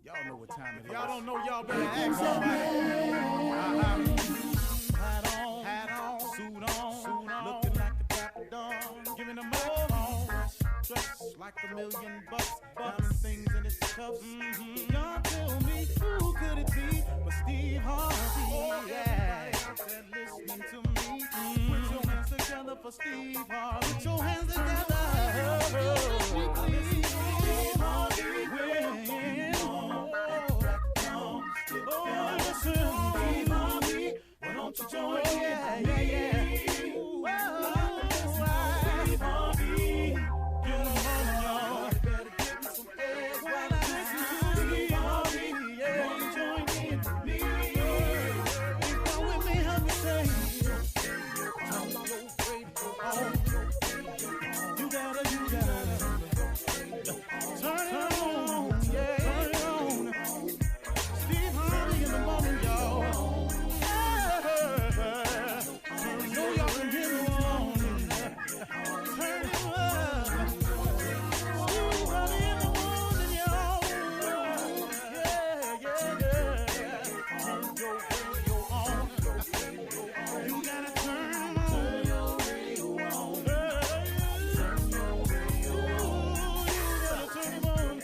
Y'all know what time it is. Y'all don't know, y'all better ask somebody. Hat on, suit on, looking like a dapper dog, giving them all dressed like $1,000,000, diamond things in its cuffs. Y'all tell me who could it be but Steve Harvey? Oh yeah, out there listening to me. Put your hands together for Steve Harvey. Put your hands together. Steve Harvey. Oh, listen, Steve Harvey. Why don't you join me? Yeah. Steve Harvey. Get him on, y'all. Better give me some eggs while I listen to Steve Harvey. Yeah, you join in with me. Come with me, help me say. Turn your radio on. You gotta. Turn it on. Yeah, turn it on. Steve Harvey in the morning, y'all. I know y'all can hear me on. Turn it up. Steve Harvey in the morning, y'all. Yeah. Turn your radio on. You gotta turn your radio on. Turn your radio on. You gotta turn it on.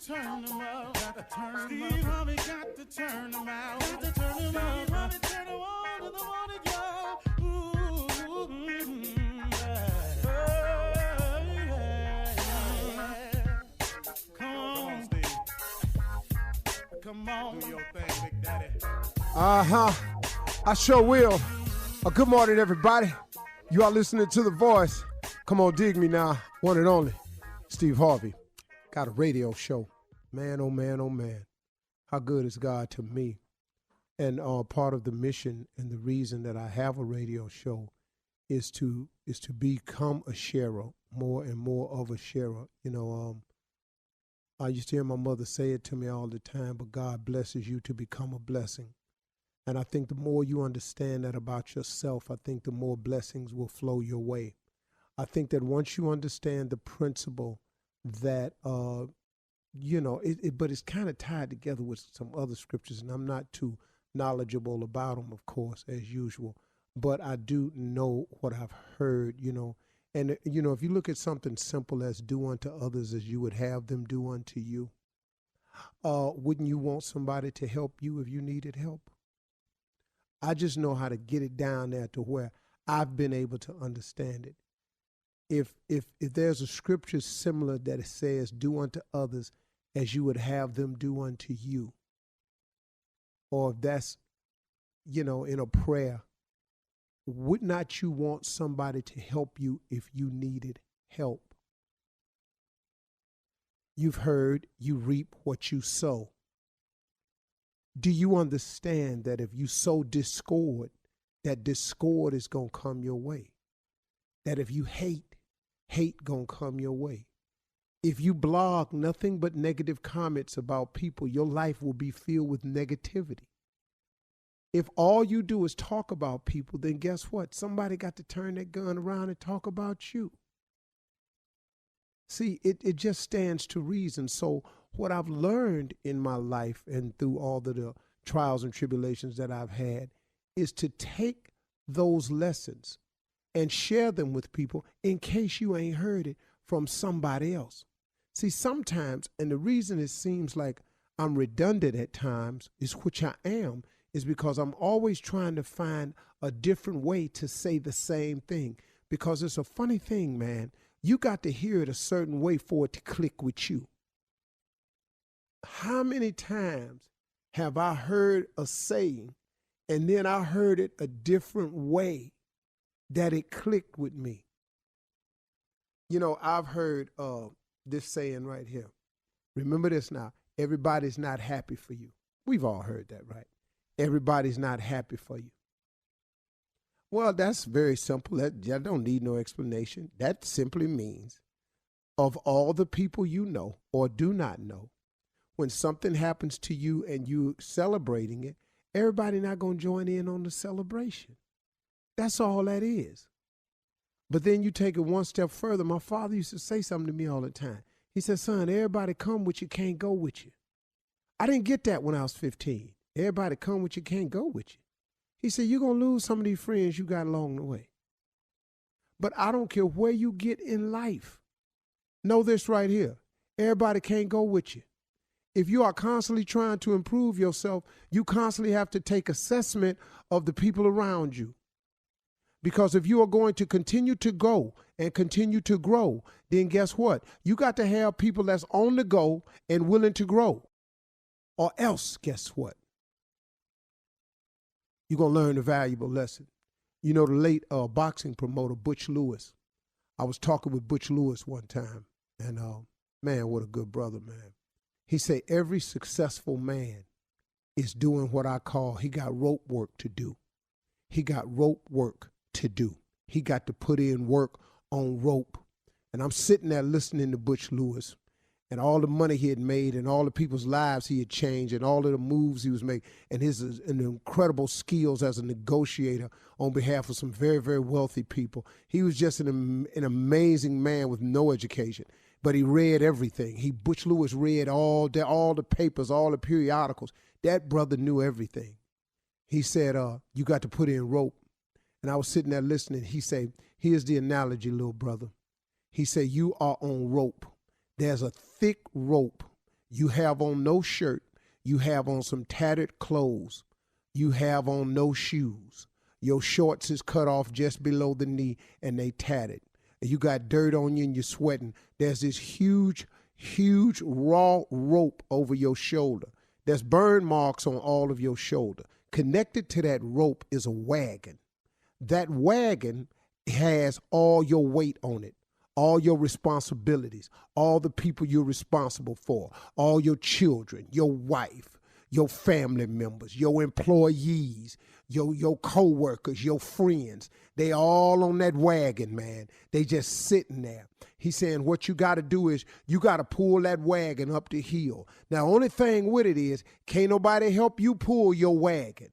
Turn them up, Steve Harvey got to turn them out. Got to turn them up, Harvey turn them on to the morning, y'all. Come on, Steve. Come on, do your thing, Big Daddy. I sure will. Good morning, everybody. You are listening to The Voice. Come on, dig me now. One and only, Steve Harvey. Got a radio show. Man, oh man, oh man. How good is God to me? And part of the mission and the reason that I have a radio show is to become a sharer, more and more of a sharer. You know, I used to hear my mother say it to me all the time, but God blesses you to become a blessing. And I think the more you understand that about yourself, I think the more blessings will flow your way. I think that once you understand the principle that, but it's kind of tied together with some other scriptures, and I'm not too knowledgeable about them, of course, as usual. But I do know what I've heard, And, if you look at something simple as do unto others as you would have them do unto you, wouldn't you want somebody to help you if you needed help? I just know how to get it down there to where I've been able to understand it. If there's a scripture similar that it says, do unto others as you would have them do unto you, or if that's, in a prayer, would not you want somebody to help you if you needed help? You've heard you reap what you sow. Do you understand that if you sow discord, that discord is going to come your way? That if you hate gonna come your way. If you blog nothing but negative comments about people, your life will be filled with negativity. If all you do is talk about people, then guess what? Somebody got to turn that gun around and talk about you. See, it just stands to reason. So what I've learned in my life and through all the trials and tribulations that I've had is to take those lessons and share them with people in case you ain't heard it from somebody else. See, sometimes, and the reason it seems like I'm redundant at times, is which I am, is because I'm always trying to find a different way to say the same thing. Because it's a funny thing, man. You got to hear it a certain way for it to click with you. How many times have I heard a saying and then I heard it a different way that it clicked with me? I've heard this saying right here. Remember this now. Everybody's not happy for you. We've all heard that, right? Everybody's not happy for you. Well, that's very simple. That don't need no explanation. That simply means of all the people you know or do not know, when something happens to you and you celebrating it, everybody not going to join in on the celebration. That's all that is. But then you take it one step further. My father used to say something to me all the time. He said, son, everybody come with you, can't go with you. I didn't get that when I was 15. Everybody come with you, can't go with you. He said, you're going to lose some of these friends you got along the way. But I don't care where you get in life. Know this right here. Everybody can't go with you. If you are constantly trying to improve yourself, you constantly have to take assessment of the people around you. Because if you are going to continue to go and continue to grow, then guess what? You got to have people that's on the go and willing to grow. Or else, guess what? You're going to learn a valuable lesson. You know, the late boxing promoter, Butch Lewis. I was talking with Butch Lewis one time, and man, what a good brother, man. He said every successful man is doing what I call, he got rope work to do. He got rope work to do. He got to put in work on rope. And I'm sitting there listening to Butch Lewis and all the money he had made and all the people's lives he had changed and all of the moves he was making and his incredible skills as a negotiator on behalf of some very, very wealthy people. He was just an amazing man with no education, but he read everything. Butch Lewis read all the papers, all the periodicals. That brother knew everything. He said, you got to put in rope. And I was sitting there listening. He said, here's the analogy, little brother. He said, you are on rope. There's a thick rope. You have on no shirt. You have on some tattered clothes. You have on no shoes. Your shorts is cut off just below the knee and they tattered. And you got dirt on you and you're sweating. There's this huge, huge raw rope over your shoulder. There's burn marks on all of your shoulder. Connected to that rope is a wagon. That wagon has all your weight on it, all your responsibilities, all the people you're responsible for, all your children, your wife, your family members, your employees, your co-workers, your friends. They all on that wagon, man. They just sitting there. He's saying what you got to do is you got to pull that wagon up the hill. Now, only thing with it is can't nobody help you pull your wagon.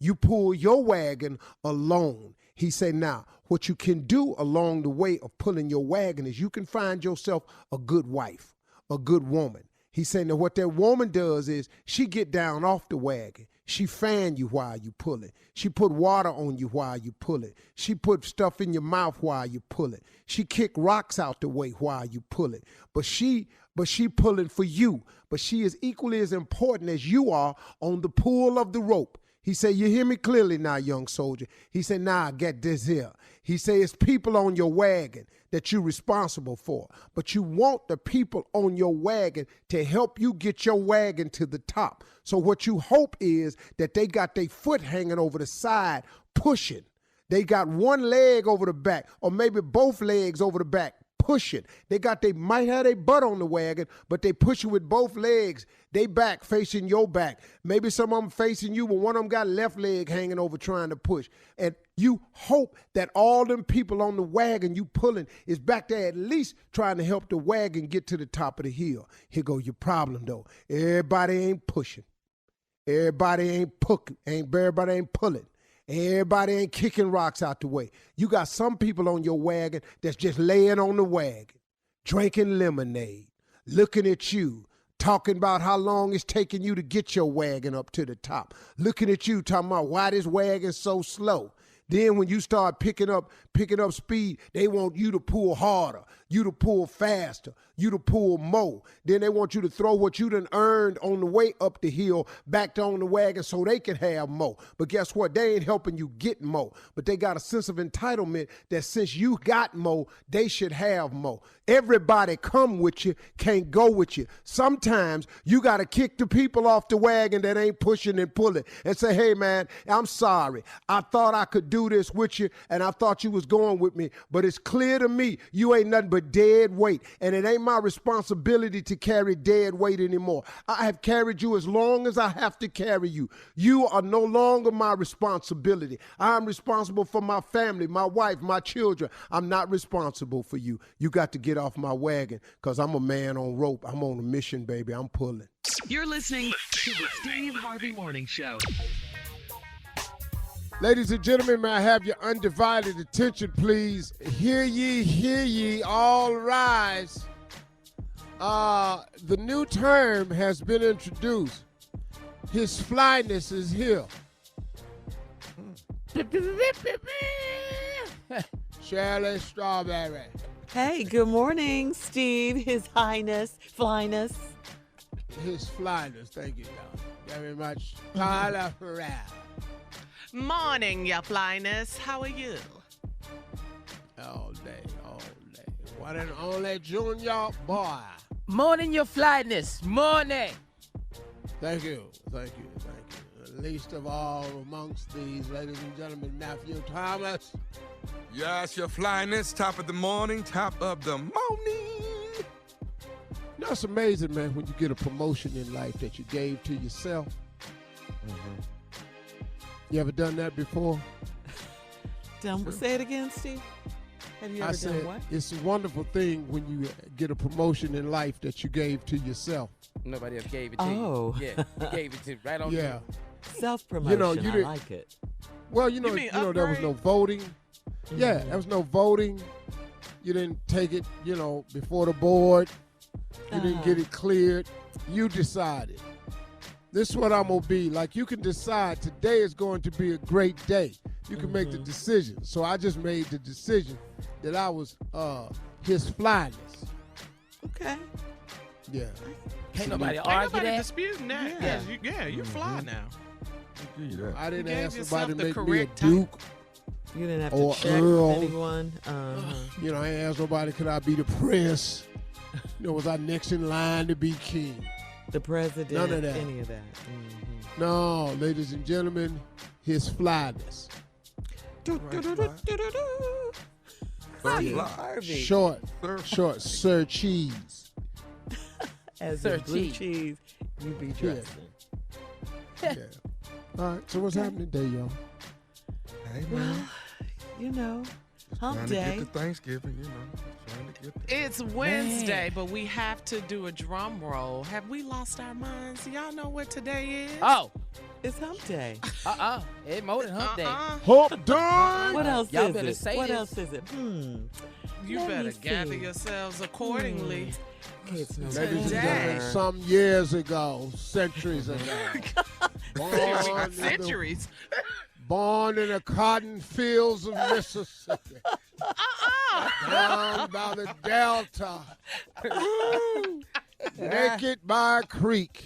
You pull your wagon alone. He said, now, what you can do along the way of pulling your wagon is you can find yourself a good wife, a good woman. He said, now what that woman does is she get down off the wagon. She fan you while you pull it. She put water on you while you pull it. She put stuff in your mouth while you pull it. She kick rocks out the way while you pull it. But she pulling for you. But she is equally as important as you are on the pull of the rope. He said, you hear me clearly now, young soldier. He said, nah, get this here. He said, it's people on your wagon that you're responsible for. But you want the people on your wagon to help you get your wagon to the top. So what you hope is that they got their foot hanging over the side, pushing. They got one leg over the back, or maybe both legs over the back, pushing. They might have their butt on the wagon, but they push it with both legs. They back facing your back. Maybe some of them facing you, but one of them got left leg hanging over trying to push. And you hope that all them people on the wagon you pulling is back there at least trying to help the wagon get to the top of the hill. Here go your problem though. Everybody ain't pushing. Everybody ain't pulling. Everybody ain't kicking rocks out the way. You got some people on your wagon that's just laying on the wagon, drinking lemonade, looking at you, talking about how long it's taking you to get your wagon up to the top, looking at you, talking about why this wagon's so slow. Then when you start picking up speed, they want you to pull harder, you to pull faster, you to pull more. Then they want you to throw what you done earned on the way up the hill back on the wagon so they can have more. But guess what? They ain't helping you get more. But they got a sense of entitlement that since you got more, they should have more. Everybody come with you, can't go with you. Sometimes you got to kick the people off the wagon that ain't pushing and pulling and say, hey, man, I'm sorry. I thought I could do this with you, and I thought you was going with me, but it's clear to me you ain't nothing but dead weight, and it ain't my responsibility to carry dead weight anymore. I have carried you as long as I have to carry you. You are no longer my responsibility. I'm responsible for my family, my wife, my children. I'm not responsible for you. You got to get off my wagon because I'm a man on rope. I'm on a mission, baby. I'm pulling. You're listening to the Steve Harvey Morning Show. Ladies and gentlemen, may I have your undivided attention, please? Hear ye, all rise. The new term has been introduced. His flyness is here. Shirley Strawberry. Hey, good morning, Steve. His Highness, Flyness. His flyness, thank you, very much. Tyler Farrell. Morning, your Flyness. How are you? All day. One and only junior boy. Morning, your Flyness. Morning. Thank you. Least of all amongst these, ladies and gentlemen, Matthew Thomas. Yes, your Flyness. Top of the morning. You know, it's amazing, man, when you get a promotion in life that you gave to yourself. Mm-hmm. You ever done that before? Say it again, Steve. Have you ever done what? It's a wonderful thing when you get a promotion in life that you gave to yourself. Nobody else gave it to Oh. you. Yeah, you gave it to right on. Yeah. Self-promotion, I didn't- like it. Well, mean there was no voting. Yeah, there was no voting. You didn't take it, before the board. You didn't get it cleared. You decided. This is what I'm going to be. Like, you can decide today is going to be a great day. You can make the decision. So I just made the decision that I was his flyness. Okay. Yeah. Can't nobody Ain't argue nobody that. disputing that. Yeah. You fly now. I didn't You gave ask somebody to yourself the make me a correct type. duke. You didn't have Or to check Earl. anyone. I ain't asked nobody, could I be the prince? Was I next in line to be king? The president. None of that. Any of that. Mm-hmm. No, ladies and gentlemen, his flyness. Steve Harvey. Short, Sir Cheese. As Sir in blue Cheese. cheese, you be dressing. Yeah. All right, so what's happening today, y'all? Hey, Well, man. hump Trying day. to get to Thanksgiving, Trying to get there. It's Wednesday, but we have to do a drum roll. Have we lost our minds? Y'all know what today is? Oh, It's hump day. It's more than hump day. Hump day! What else Y'all is better it? say What this. else is it? You Let better me gather see. yourselves accordingly. It's no Ladies and Today. gentlemen, some years ago, centuries ago, Centuries. born in the cotton fields of Mississippi, down by the Delta, naked by a creek.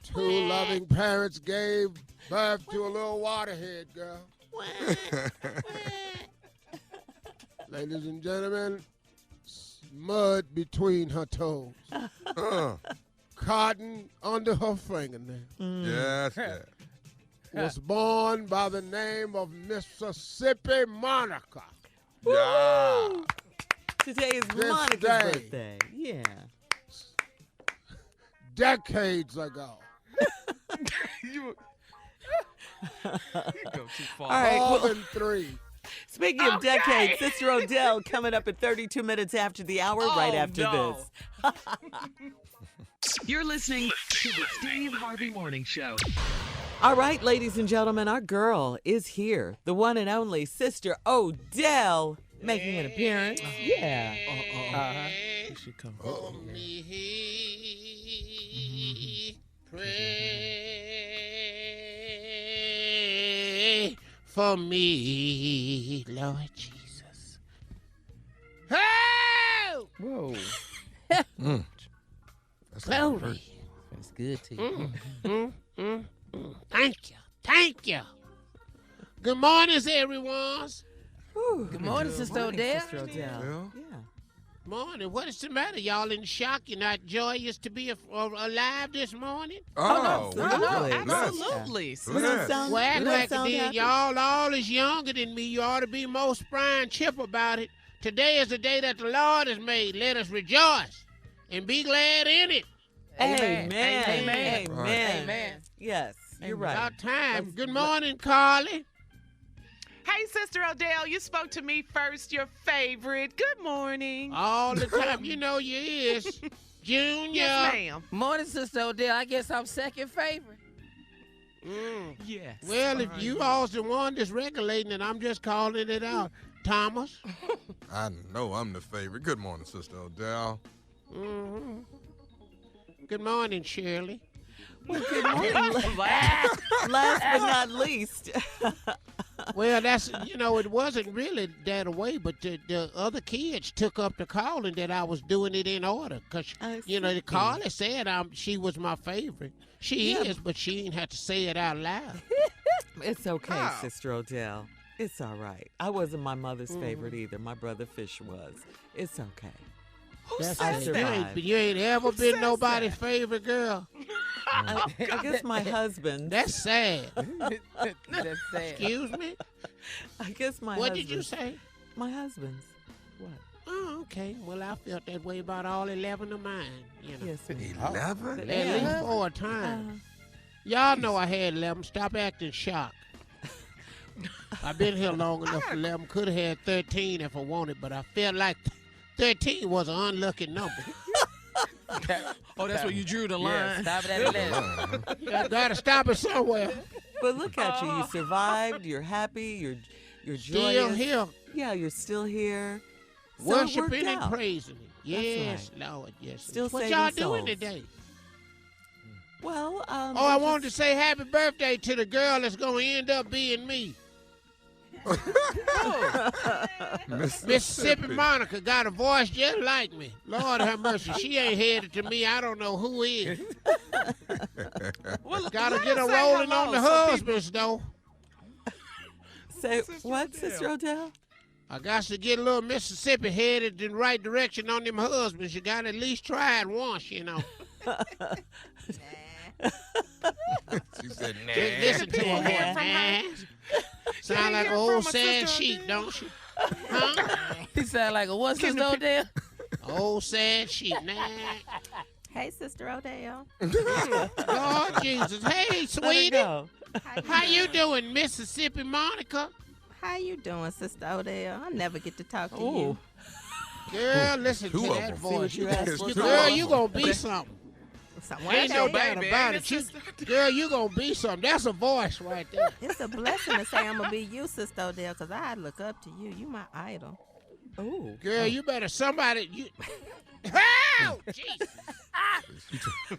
Two loving parents gave birth to a little waterhead girl. Ladies and gentlemen, mud between her toes, cotton under her fingernail. Yes. Was born by the name of Mississippi Monica. Yeah. Today is This Monica's day. birthday. Yeah. Decades ago. You go too far. All right. More Well, than 3. speaking of decades, Sister Odell coming up at 32 minutes after the hour, right after no. this. You're listening to the Steve Harvey Morning Show. All right, ladies and gentlemen, our girl is here. The one and only Sister Odell making an appearance. Yeah. Here she come. Pray for me, Lord Jesus. Help! Whoa, That's not hurt. Glory. that's good to you. Thank you. Good morning, everyone. Good morning, Sister Odell. Sister Odell. Yeah. Yeah. Morning. What is the matter? Y'all in shock? You're not joyous to be alive this morning? Oh, no, we no, blessed. Absolutely. Blessed. Sound, Well, act you don't like sound it happy? did. Y'all all is younger than me. You ought to be more spry and chip about it. Today is the day that the Lord has made. Let us rejoice and be glad in it. Amen. Amen. Amen. Amen. Amen. Yes, you're right. About time. Good morning, Carly. Hey, Sister Odell, you spoke to me first, your favorite. Good morning. All the time. You know you is. Junior. Yes, ma'am. Morning, Sister Odell. I guess I'm second favorite. Yes. Well, if you all's the one that's regulating it, I'm just calling it out. Thomas? I know I'm the favorite. Good morning, Sister Odell. Mm-hmm. Good morning, Shirley. Well, good morning. Last but not least. Well, that's, it wasn't really that way, but the other kids took up the calling that I was doing it in order. Because, the caller said she was my favorite. She is, but she didn't have to say it out loud. It's okay, Sister Odell. It's all right. I wasn't my mother's favorite either. My brother Fish was. It's okay. Who says survived. You ain't ever been nobody's favorite girl. I guess my husband. That's sad. That's sad. Excuse me? I guess my What husband. did you say? My husband's. What? Oh, okay. Well, I felt that way about all 11 of mine. Yes, ma'am. 11? At least 4 times. Y'all know I had 11. Stop acting shocked. I've been here long enough for 11. Could have had 13 if I wanted, but I felt like 13 was an unlucky number. Oh, that's where you drew the line. Yeah, stop it at 11. I gotta stop it somewhere. But look at you. You survived. You're happy. You're Still joyous. here. Yeah, you're still here. So it Worshiping worked and out. praising Him. Yes, right. Lord, yes. Still what saving y'all doing souls. today? Well, I wanted to say happy birthday to the girl that's gonna end up being me. Mississippi Monica got a voice just like me. Lord have mercy. She ain't headed to me. I don't know who is. Well, Gotta let get her us say rolling on hello the so people- husbands, though. Say Sister what, Odell. Sister Odell? I got to get a little Mississippi headed in the right direction on them husbands. You got to at least try it once, She said, nah. Just listen to her. hear from Man. Sound like an hear old from a sad Sister sheep, Odell? don't you? Huh? He sound like a what, Sister Odell? Old sad sheep. Nah. Hey, Sister Odell. Lord Jesus. Hey, Let her sweetie. go. How you doing, Mississippi Monica? How you doing, Sister Odell? I never get to talk to Ooh. you. Girl, listen Two to of that them. voice. you asked for, Girl, Tom. you gonna be something. Ain't no Okay. doubt baby, about ain't it. Girl, you gonna be something. That's a voice right there. It's a blessing to say I'm going to be you, Sister Odell, because I look up to you. You my idol. Ooh. Girl, you better somebody. Oh, Jesus.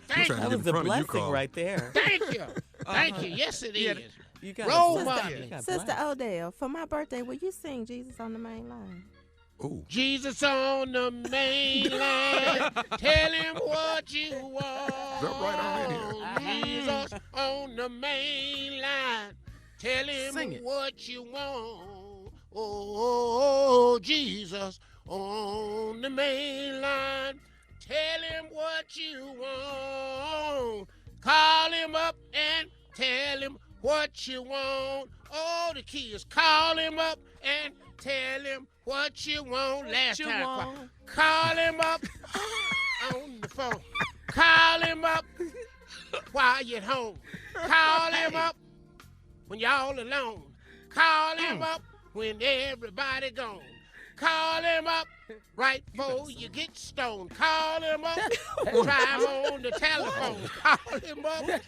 Thank trying you. That to get was in a front of you, blessing Carl. right there. Thank you. Thank you. Yes, it is. You got Role a model. you got Sister blessed. Odell, for my birthday, will you sing Jesus on the Main Line? Ooh. Jesus on the main line. Tell him what you want. that right on in Jesus on the main line. Tell him Sing it. what you want. Oh, Jesus on the main line. Tell him what you want. Call him up and tell him what you want. Oh, the kids, call him up and tell him what you want. Last you time, want. call him up on the phone. Call him up while you're at home. Call him up when y'all alone. Call him up when everybody gone. Call him up right before you get stoned. Call him up. Try him on the telephone. Call him up. What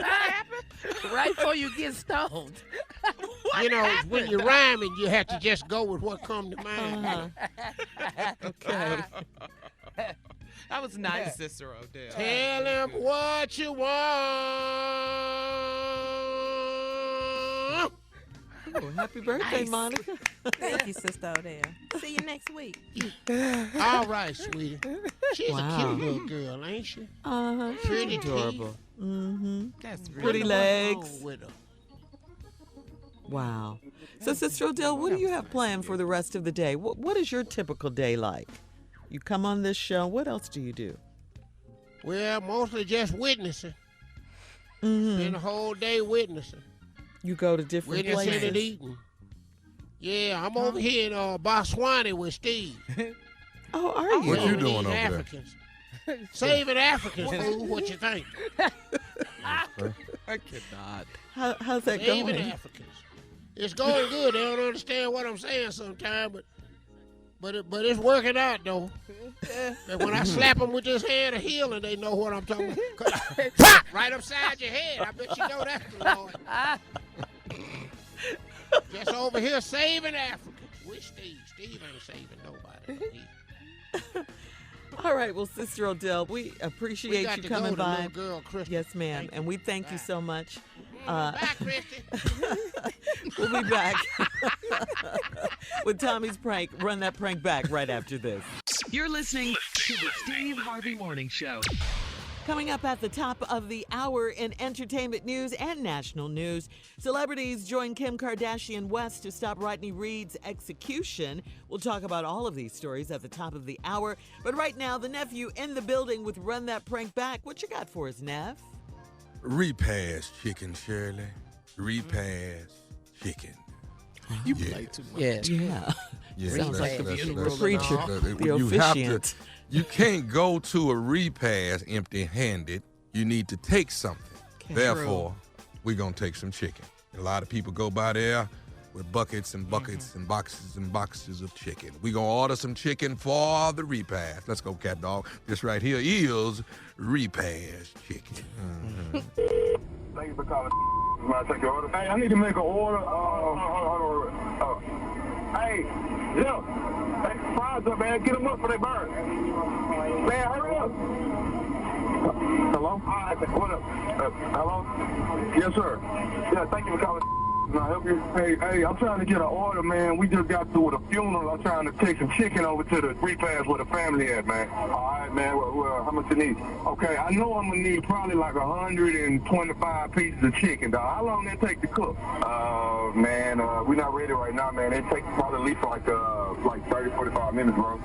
happened? Right before you get stoned. When you're rhyming, you have to just go with what comes to mind. Okay. That was nice, Sister Odell. Tell him what you want. Ooh, happy birthday, Nice. Monica. Thank you, Sister Odell. See you next week. All right, sweetie. She's Wow. a cute little girl, ain't she? Uh-huh. Pretty Adorable. Mm-hmm. That's Pretty really legs. With her. Wow. So, Sister Odell, what do you have planned for the rest of the day? What is your typical day like? You come on this show. What else do you do? Well, mostly just witnessing. Mm-hmm. Spend the whole day witnessing. You go to different Witnessing places. and eating. Yeah, I'm over here in Botswana with Steve. Oh, are you? What you Saving doing these over there? Africans. Saving Africans, fool. What you think? I cannot. How's that Saving going? Africans. It's going good. They don't understand what I'm saying sometimes, but But it's working out, though. And when I slap them with this hand of healing, they know what I'm talking about. Right upside your head. I bet you know that's the Lord. Just over here saving Africans. With Steve. Steve ain't saving nobody. All right, well, Sister Odell, we appreciate you coming by. Little girl, Christy. Yes, ma'am, and we thank you so much. Bye, Christy. We'll be back with Tommy's prank. Run that prank back right after this. You're listening to the Steve Harvey Morning Show. Coming up at the top of the hour in entertainment news and national news, celebrities join Kim Kardashian West to stop Rodney Reed's execution. We'll talk about all of these stories at the top of the hour. But right now, the nephew in the building with Run That Prank Back. What you got for us, Nev? Repast chicken, Shirley. Repast chicken. You play too much. Yeah. Sounds like the funeral preacher, the you officiant. You can't go to a repast empty-handed. You need to take something. Therefore, we're going to take some chicken. A lot of people go by there with buckets and buckets and boxes and boxes of chicken. We're going to order some chicken for the repast. Let's go, cat dog. This right here is repast chicken. Thank you for calling. May I take your order? Hey, I need to make an order. Hey, look. Hey, fries up, man. Get them up for they burn. Man, hurry up. Hello? What up? Hello? Yes, sir. Yeah, thank you for calling. Can I help you? Hey, I'm trying to get an order, man. We just got through with a funeral. I'm trying to take some chicken over to the repast where the family at, man. All right, man. Well, how much you need? Okay, I know I'm going to need probably like 125 pieces of chicken, dog. How long did it take to cook? Man, we're not ready right now, man. It takes probably at least like 30, 45 minutes, bro.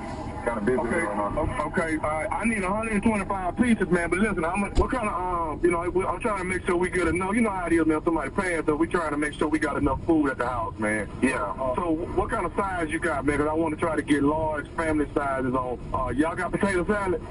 Kind of busy right now. Okay, I need 125 pieces, man. But listen, what kind of, I'm trying to make sure we get enough. You know how it is, man. Somebody passed, so we trying to make sure we got enough food at the house, man. Yeah. So what kind of size you got, man? Because I want to try to get large family sizes on. Y'all got potato salad?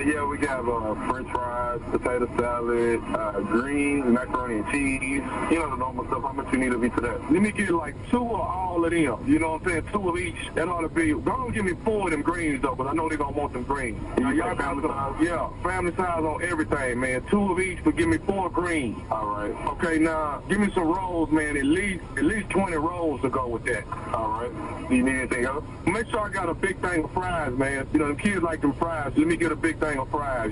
Yeah, we got French fries, potato salad, greens, macaroni and cheese. You know the normal stuff. How much you need to be to that? Let me get like 2 or all of them. You know what I'm saying? 2 of each. That ought to be. Don't give me 4 of them greens though, because I know they're gonna want them greens. Y'all family size? Yeah, family size on everything, man. 2 of each, but give me 4 greens. All right. Okay, now give me some rolls, man. At least 20 rolls to go with that. All right. Do you need anything else? Make sure I got a big thing of fries, man. You know, the kids like them fries. Let me get a big thing of fries.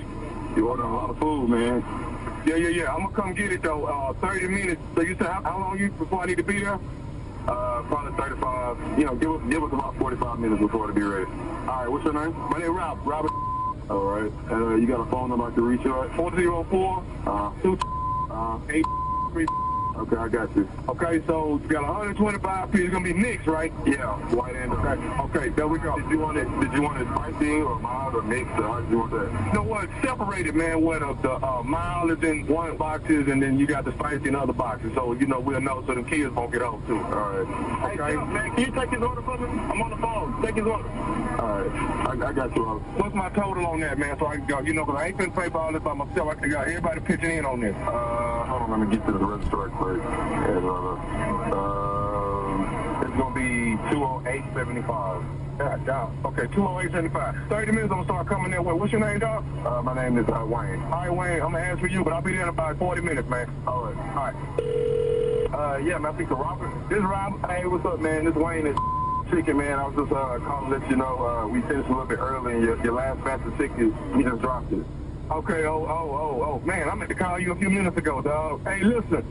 You order a lot of food, man. Yeah. I'm going to come get it, though. 30 minutes. So you said how long before I need to be there? Probably 35. You know, give us about 45 minutes before to be ready. All right, what's your name? My name is Robert. All right. You got a phone number I can reach you at? 404 833. Okay, I got you. Okay, so you got 125 pieces. It's gonna be mixed, right? Yeah, white and okay, there we go. Did you want it spicy or mild or mixed? Or how did you want that? You know what? Separated, man. Where the mild is in one boxes, and then you got the spicy in other boxes. So we'll know so the kids won't get off too. All right. Okay. Hey, man, can you take his order for me? I'm on the phone. Take his order. All right. I got you. What's my total on that, man? So I can go. You know, because I ain't finna pay for all this by myself. I got everybody pitching in on this. Hold on. Let me get to the register quick. And, it's going to be 208.75. Yeah. Okay, 208.75. 30 minutes, I'm going to start coming there. What's your name, dog? My name is Wayne. All right, Wayne, I'm going to ask for you, but I'll be there in about 40 minutes, man. All right. Yeah, man, I think the Robert. This is Robert. Hey, what's up, man? This is Wayne. It's chicken, man. I was just calling to let you know we finished a little bit early, and your last batch of chicken, we just dropped it. Okay, man, I meant to call you a few minutes ago, dog. Hey, listen,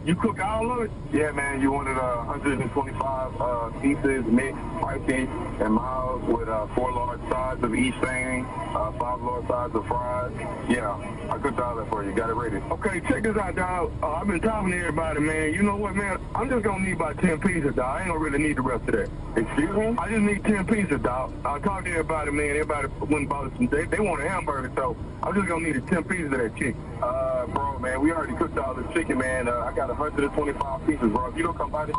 you cook all of it? Yeah, man, you wanted 125 pieces, mixed, spicy, and mild with 4 large sides of each thing, 5 large sides of fries. Yeah, I cooked all that for you. Got it ready. Okay, check this out, dog. I've been talking to everybody, man. You know what, man? I'm just going to need about 10 pieces, dog. I ain't going to really need the rest of that. Excuse me? I just need 10 pieces, dog. I talked to everybody, man. Everybody went and bought some. They want a hamburger, so I'm just going to need 10 pieces of that chicken. Bro, man, we already cooked all this chicken, man. I got 125 pieces, bro. If you don't come by this,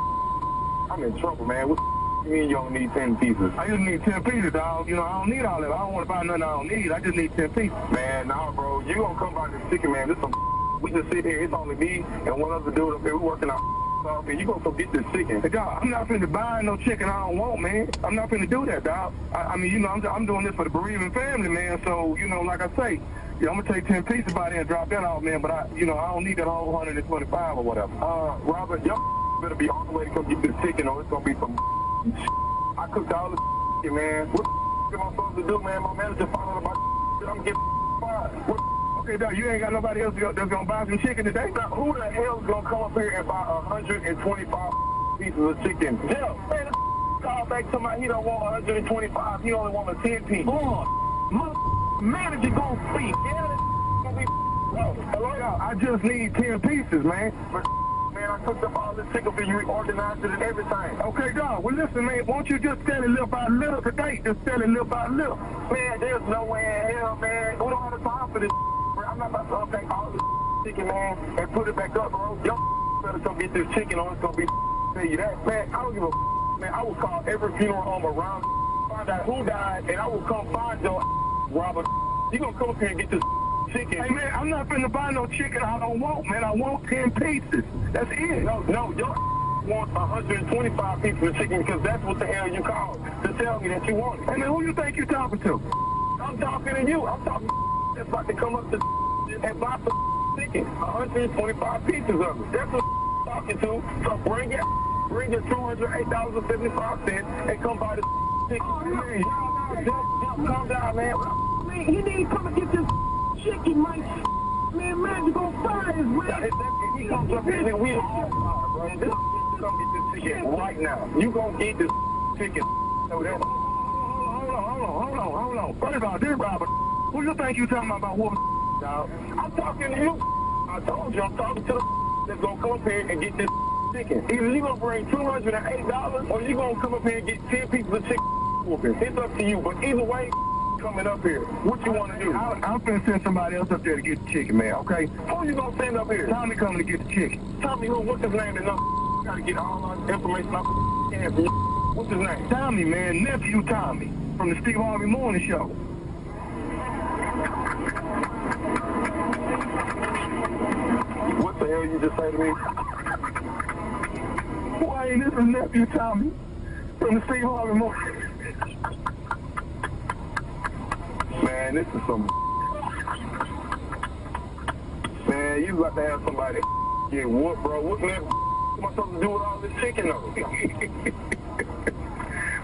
I'm in trouble, man. What you mean you only need 10 pieces? I just need 10 pieces, dog. You know, I don't need all that. I don't want to buy nothing I don't need. I just need 10 pieces. Man, nah, bro. You going to come by this chicken, man. This some we just sit here. It's only me and one other dude up here. We working out. off and you gonna go get this chicken. Hey, dog, I'm not finna buy no chicken I don't want, man. I'm not finna do that, dog. I mean, you know, I'm doing this for the bereaving family, man. So, you know, like I say, yeah, I'm gonna take 10 pieces by there and drop that off, man. But I don't need that whole 125 or whatever. Robert, y'all better be on the way to come get this chicken, or it's gonna be some I cooked all the chicken, man. What am I supposed to do, man? My manager found out about I'm getting fired. Okay, dog, you ain't got nobody else that's gonna buy some chicken today? Now, who the hell is gonna come up here and buy 125 pieces of chicken? Jeff, man, the call back to my, he don't want 125, he only want a 10 piece. Boy, my manager gonna speak. Yeah, gonna be hello, y'all. I just need 10 pieces, man. But, man, I cooked up all this chicken for you, organized it and everything. Okay, dog, well, listen, man, won't you just sell it little by little today? Just sell it little by little. Man, there's no way in hell, man. We don't have the time for this. I'm not about to unpack all this chicken, man, and put it back up, bro. Y'all better come get this chicken or it's gonna be tell you that. Man, I don't give a man. I will call every funeral home around, find out who died, and I will come find your Robert. You gonna come up here and get this chicken. Hey, man, I'm not finna buy no chicken I don't want, man. I want 10 pieces. That's it. No, your want 125 pieces of chicken because that's what the hell you called to tell me that you want it. Hey, man, who you think you talking to? I'm talking to you. I'm talking that's about to come up to and buy some chicken, 125 pieces of it. That's what I'm talking to. So bring your $208.75 and come buy the chicken. Oh, man, calm down, man. Man, he need to come and get this chicken, man. Man, you gonna fire his way. If he comes up here, then we all fire, bro. This gonna get this chicken right now. You gonna get this chicken. Hold on. What about this, Robert? Who you think you talking about what? Dog? I'm talking to you. I told you I'm talking to the that's gonna come up here and get this chicken. Either you gonna bring $208 or you gonna come up here and get 10 pieces of chicken. It's up to you. But either way, coming up here, what you want to do? I'm finna send somebody else up there to get the chicken, man. Okay? Who you gonna send up here? Tommy coming to get the chicken. Tommy who? What's his name? Gotta get all our information off the can for you. What's his name? Tommy, man. Nephew Tommy from the Steve Harvey Morning Show. What the hell you just say to me? Why ain't this his nephew Tommy from the Steve Harvey Morning? Man, this is some. Man, you got to have somebody get whooped, bro. What am I supposed to do with all this chicken, though?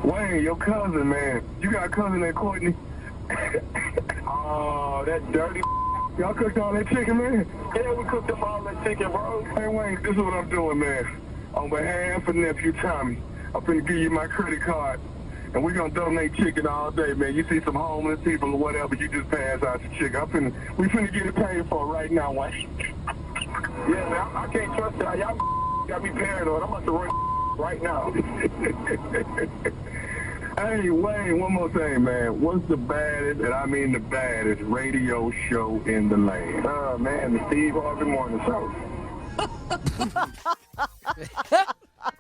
Wayne, your cousin, man. You got a cousin named Courtney? Oh, that dirty. Y'all cooked all that chicken, man? Yeah, we cooked up all that chicken, bro. Hey, Wayne, this is what I'm doing, man. On behalf of nephew Tommy, I'm finna give you my credit card, and we're gonna donate chicken all day, man. You see some homeless people or whatever, you just pass out the chicken. We finna get it paid for right now, Wayne. Yeah, man, I can't trust y'all. Y'all got me paranoid. I'm about to run right now. Hey, Wayne, one more thing, man. What's the baddest, and I mean the baddest, radio show in the land? Man, the Steve Harvey Morning Show.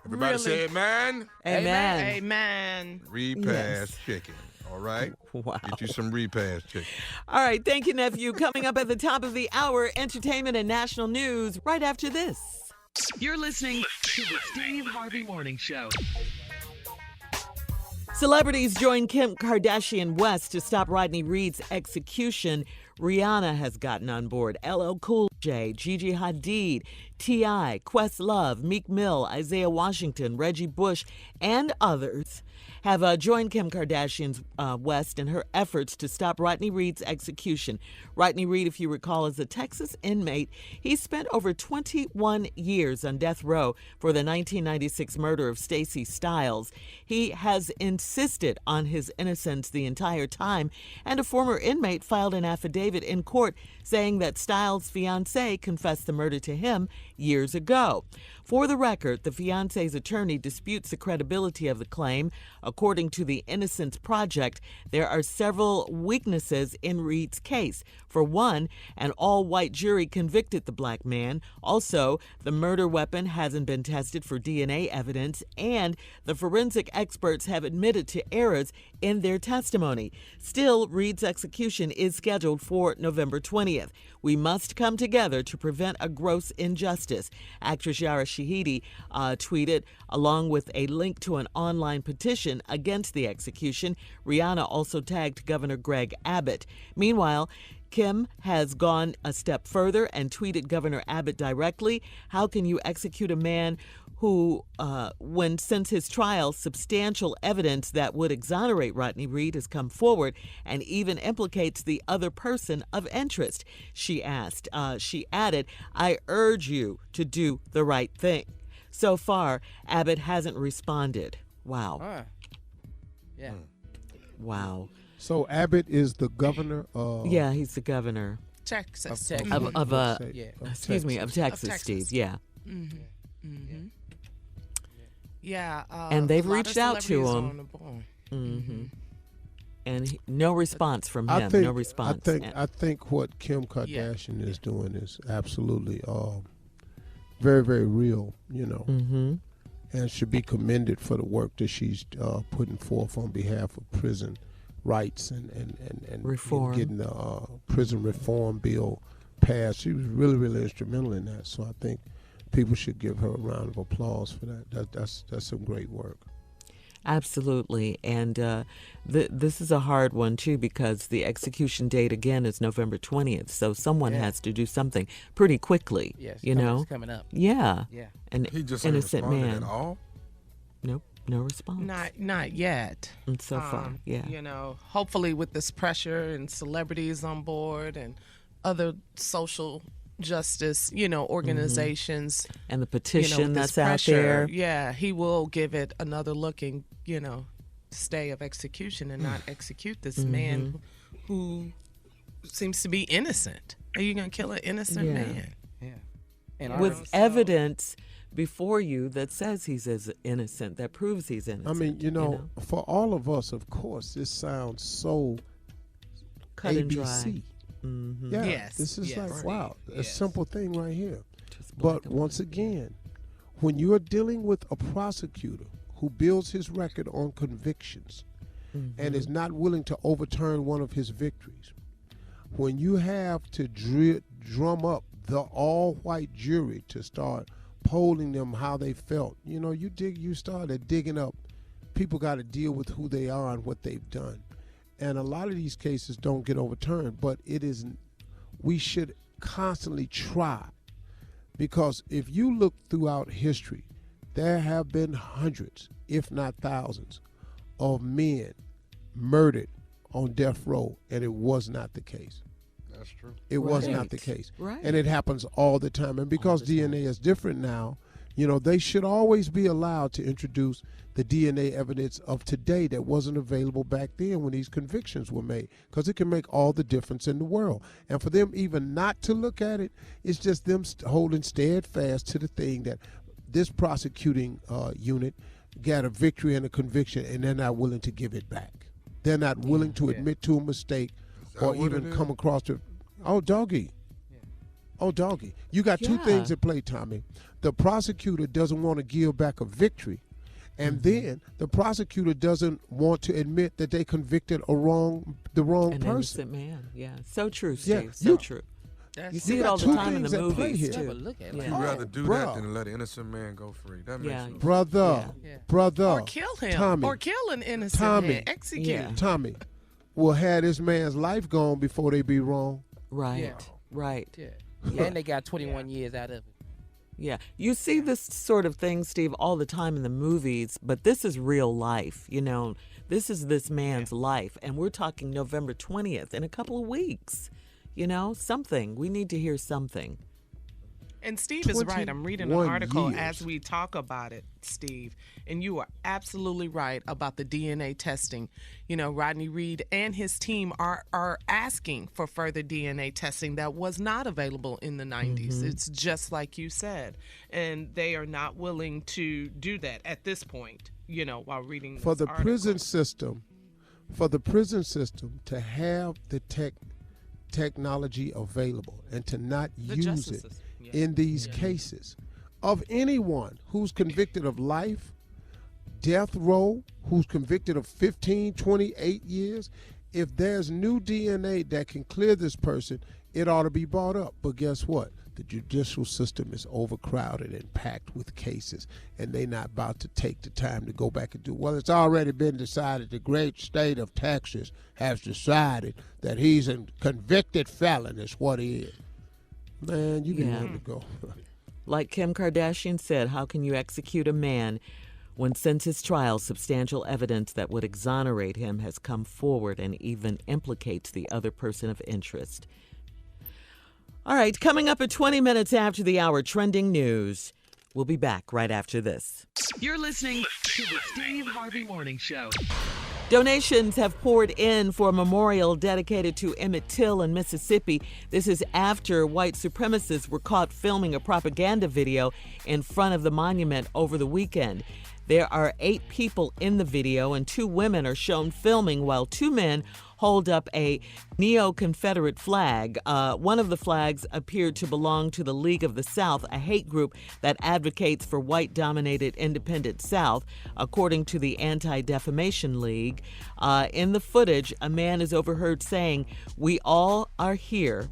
Everybody Really? say amen. Amen. Repast chicken. All right? Wow. Get you some repast chicken. All right, thank you, nephew. Coming up at the top of the hour, entertainment and national news right after this. You're listening to the Steve Harvey Morning Show. Celebrities join Kim Kardashian West to stop Rodney Reed's execution. Rihanna has gotten on board. LL Cool J, Gigi Hadid, T.I., Questlove, Meek Mill, Isaiah Washington, Reggie Bush, and others have joined Kim Kardashian West in her efforts to stop Rodney Reed's execution. Rodney Reed, if you recall, is a Texas inmate. He spent over 21 years on death row for the 1996 murder of Stacey Stiles. He has insisted on his innocence the entire time, and a former inmate filed an affidavit in court saying that Stiles' fiancée confessed the murder to him years ago. For the record, the fiancé's attorney disputes the credibility of the claim. According to the Innocence Project, there are several weaknesses in Reed's case. For one, an all-white jury convicted the black man. Also, the murder weapon hasn't been tested for DNA evidence, and the forensic experts have admitted to errors in their testimony. Still, Reed's execution is scheduled for November 20th. We must come together together to prevent a gross injustice. Actress Yara Shahidi tweeted, along with a link to an online petition against the execution. Rihanna also tagged Governor Greg Abbott. Meanwhile, Kim has gone a step further and tweeted Governor Abbott directly. How can you execute a man who, since his trial, substantial evidence that would exonerate Rodney Reed has come forward and even implicates the other person of interest? She asked. She added, I urge you to do the right thing. So far, Abbott hasn't responded. Wow. Yeah. Wow. So Abbott is the governor of... Yeah, he's the governor. Texas. Of Texas, Steve. Yeah. Mm-hmm. Mm-hmm. Yeah. And they've reached out to him. Mm-hmm. And no response from him. No response. I think what Kim Kardashian is doing is absolutely very, very real, and should be commended for the work that she's putting forth on behalf of prison rights and reform. Getting the prison reform bill passed. She was really, really instrumental in that. So I think people should give her a round of applause for that. That's some great work. Absolutely. And this is a hard one, too, because the execution date, again, is November 20th. So someone has to do something pretty quickly, Yes, It's coming up. Yeah. Yeah. An He just innocent ain't responded man. at all? Nope. No response. Not yet. And so far, yeah. Hopefully with this pressure and celebrities on board and other social justice, organizations. And the petition this that's pressure, out there. Yeah, he will give it another look and, stay of execution and not execute this man who seems to be innocent. Are you going to kill an innocent man? Yeah. And with evidence before you that says he's as innocent, that proves he's innocent. I mean, for all of us, of course, this sounds so cut ABC. and dry. Mm-hmm. Yeah, Yes, this is yes. like, wow, a Yes. simple thing right here. Just black But and once white. again, when you're dealing with a prosecutor who builds his record on convictions and is not willing to overturn one of his victories, when you have to drum up the all-white jury to start polling them how they felt, you started digging up. People got to deal with who they are and what they've done. And a lot of these cases don't get overturned, but we should constantly try. Because if you look throughout history, there have been hundreds, if not thousands, of men murdered on death row, and it was not the case. That's true. It was not the case. Right. And it happens all the time. And because DNA is different now, they should always be allowed to introduce the DNA evidence of today that wasn't available back then when these convictions were made, because it can make all the difference in the world. And for them even not to look at it, it's just them holding steadfast to the thing that this prosecuting unit got a victory and a conviction, and they're not willing to give it back. They're not willing to admit to a mistake or even come across the, oh, doggy. You got two things at play, Tommy. The prosecutor doesn't want to give back a victory, and then the prosecutor doesn't want to admit that they convicted the wrong An person. innocent man. Yeah. So true, Yeah, Steve. So true. You see you it got all the two time in the things at play movies, here. too. Look at it. Yeah. You'd rather do bruh. that than let an innocent man go free. That makes Yeah. no Brother, Yeah. brother. Or kill him. Tommy. Or kill an innocent Tommy. man. Execute. Yeah. Tommy will have this man's life gone before they be wrong. Right. Yeah. Right. Yeah. And they got 21 years out of it. Yeah. You see this sort of thing, Steve, all the time in the movies, but this is real life. This is this man's life. And we're talking November 20th in a couple of weeks. Something. We need to hear something. And Steve is right. I'm reading an 21 article years. as we talk about it, Steve. And you are absolutely right about the DNA testing. Rodney Reed and his team are asking for further DNA testing that was not available in the 90s. It's just like you said. And they are not willing to do that at this point, while reading this For the article. prison system to have the technology available and to not The use justice it system, yeah. in these cases of anyone who's convicted of life, death row, who's convicted of 15, 28 years, if there's new DNA that can clear this person, it ought to be brought up. But guess what? The judicial system is overcrowded and packed with cases, and they're not about to take the time to go back and do. Well, it's already been decided. The great state of Texas has decided that he's a convicted felon is what he is. Man, you can let it go. Like Kim Kardashian said, how can you execute a man when since his trial, substantial evidence that would exonerate him has come forward and even implicates the other person of interest? All right, coming up at 20 minutes after the hour, trending news. We'll be back right after this. You're listening to the Steve Harvey Morning Show. Donations have poured in for a memorial dedicated to Emmett Till in Mississippi. This is after white supremacists were caught filming a propaganda video in front of the monument over the weekend. There are 8 people in the video, and 2 women are shown filming while 2 men hold up a neo-Confederate flag. One of the flags appeared to belong to the League of the South, a hate group that advocates for white-dominated independent South, according to the Anti-Defamation League. In the footage, a man is overheard saying, "We all are here.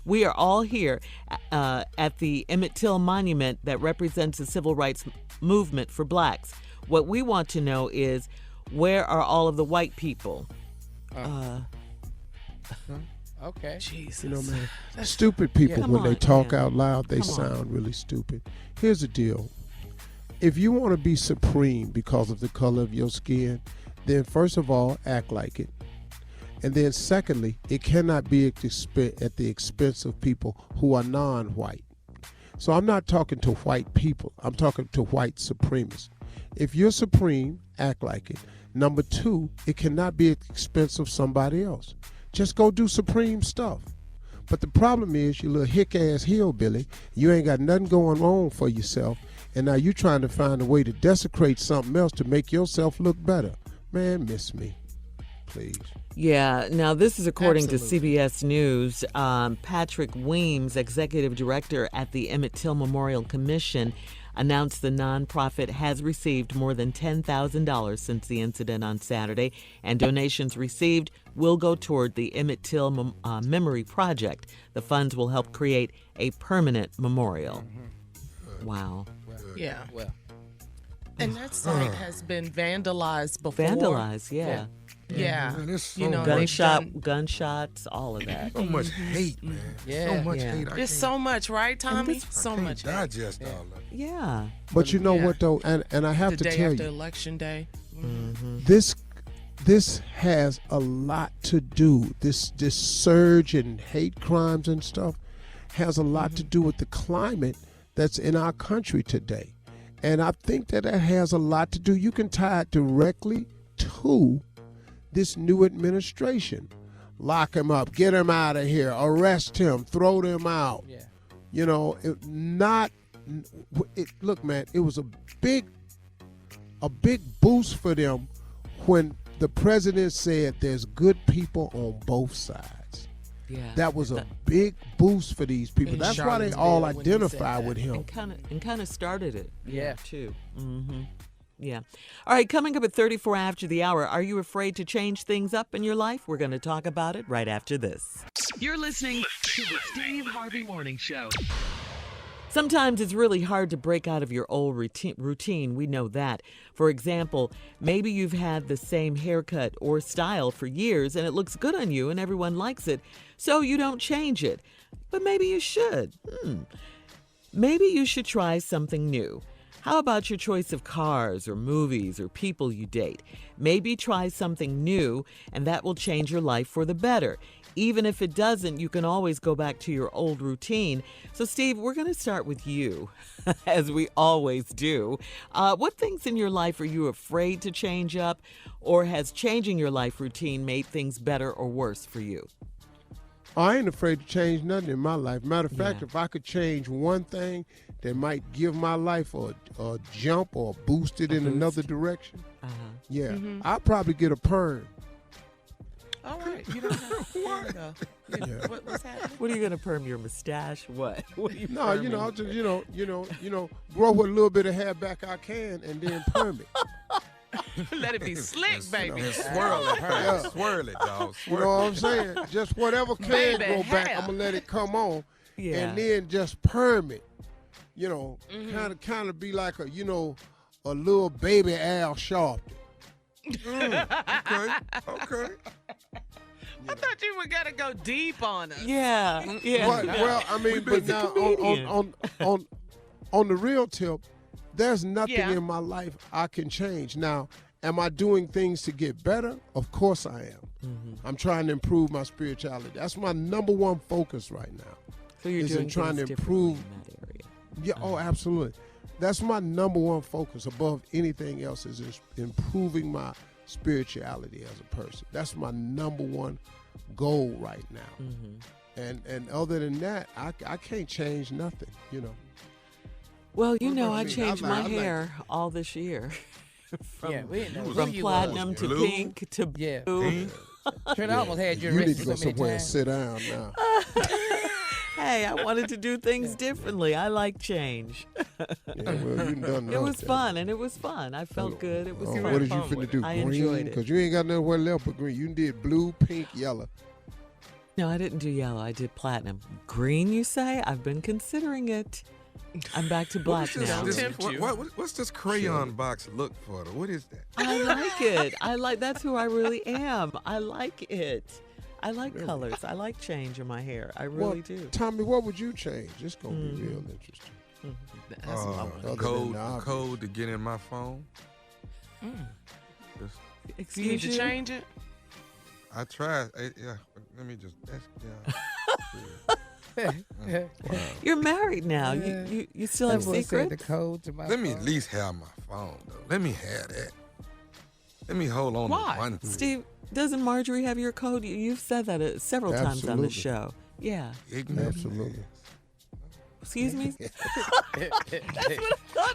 We are all here at the Emmett Till Monument that represents the civil rights movement for blacks. What we want to know is, where are all of the white people?" Okay. Jesus. You know, man, stupid people, when they talk out loud, they sound really stupid. Here's the deal. If you want to be supreme because of the color of your skin, then first of all, act like it. And then secondly, it cannot be at the expense of people who are non-white. So I'm not talking to white people. I'm talking to white supremacists. If you're supreme, act like it. Number 2, it cannot be at the expense of somebody else. Just go do supreme stuff. But the problem is, you little hick-ass hillbilly, you ain't got nothing going on for yourself, and now you're trying to find a way to desecrate something else to make yourself look better. Man, miss me, please. Yeah, now this is according to CBS News. Patrick Weems, executive director at the Emmett Till Memorial Commission, announced the nonprofit has received more than $10,000 since the incident on Saturday, and donations received will go toward the Emmett Till Memory Project. The funds will help create a permanent memorial. Wow. Yeah. Well. And that site has been vandalized before. Vandalized, yeah. Yeah. Man, there's so You know, much, gunshots, all of that. so much hate, man. Yeah. So much Yeah. hate. There's so much, right, Tommy? So much. hate. Digest all of it. Yeah. But you know what, though, and I have The to day tell after you, Election Day. this has a lot to do. This surge in hate crimes and stuff has a lot to do with the climate that's in our country today. And I think that it has a lot to do. You can tie it directly to this new administration. Lock him up, get him out of here, arrest him, throw them out. Yeah. You know, look, man, it was a big boost for them when the president said there's good people on both sides. Yeah. That was a big boost for these people. In That's why they all Charlottesville, when he identify said with him. And kind of started it. Yeah. Too. Mm-hmm. Yeah. All right, coming up at 34 after the hour, are you afraid to change things up in your life? We're going to talk about it right after this. You're listening to the Steve Harvey Morning Show. Sometimes it's really hard to break out of your old routine. We know that. For example, maybe you've had the same haircut or style for years and it looks good on you and everyone likes it, so you don't change it. But maybe you should. Maybe you should try something new. How about your choice of cars or movies or people you date? Maybe try something new and that will change your life for the better. Even if it doesn't, you can always go back to your old routine. So, Steve, we're going to start with you, as we always do. What things in your life are you afraid to change up, or has changing your life routine made things better or worse for you? I ain't afraid to change nothing in my life. Matter of fact, if I could change one thing that might give my life a jump or boost it in another direction, I'd probably get a perm. All right. You don't have to. What's happening? What are you going to perm your mustache? What? What are you No, perming? I'll just, grow a little bit of hair back I can and then perm it. Let it be slick, baby. Swirl it, Yeah. swirl it, dog. You know what I'm saying? Just whatever can Baby go back, hair. I'm gonna let it come on, Yeah. and then just perm it. You know, Mm-hmm. kind of be like a a little baby Al Sharpton. Okay. I thought you were gonna go deep on us. Yeah. Yeah. Well, I mean, but now on the real tip, there's nothing Yeah. in my life I can change. Now, am I doing things to get better? Of course I am. I'm trying to improve my spirituality. That's my number one focus right now. So you're is doing in trying things to differently improve. in that area. Yeah, oh, absolutely. That's my number one focus above anything else is improving my spirituality as a person. That's my number one goal right now. And other than that, I can't change nothing, Well, What about I me? changed I my like- hair all this year. From, Yeah, we didn't know from who you platinum was. to Blue? pink to Yeah. blue. Trent almost had you You need arrested to go so many somewhere and times. sit down now. Hey, I wanted to do things differently. I like change. Yeah, well, you done It was fun, and it was fun. I felt good. It was Oh, fun. what did you finna do? I Green? enjoyed it. Because you ain't got nowhere left but green. You did blue, pink, yellow. No, I didn't do yellow. I did platinum. Green, you say? I've been considering it. I'm back to black What's now. this, Tempt you. what's this crayon box look for? What is that? I like it. That's who I really am. I like it. I like colors. I like change in my hair. I really do. Tommy, what would you change? It's going to be real interesting. That's what I want. The Other code, than the the obvious. code to get in my phone. Just, You need Excuse to you? change it. I tried. Yeah, let me just. You're married now. You still have That boy said the secrets? code to my Let me phone. at least have my phone though. Let me have that. Let me hold on Why? to one thing. Steve, doesn't Marjorie have your code? You've said that several times on the Absolutely. show. Yeah. Ignorant. Absolutely. Excuse me?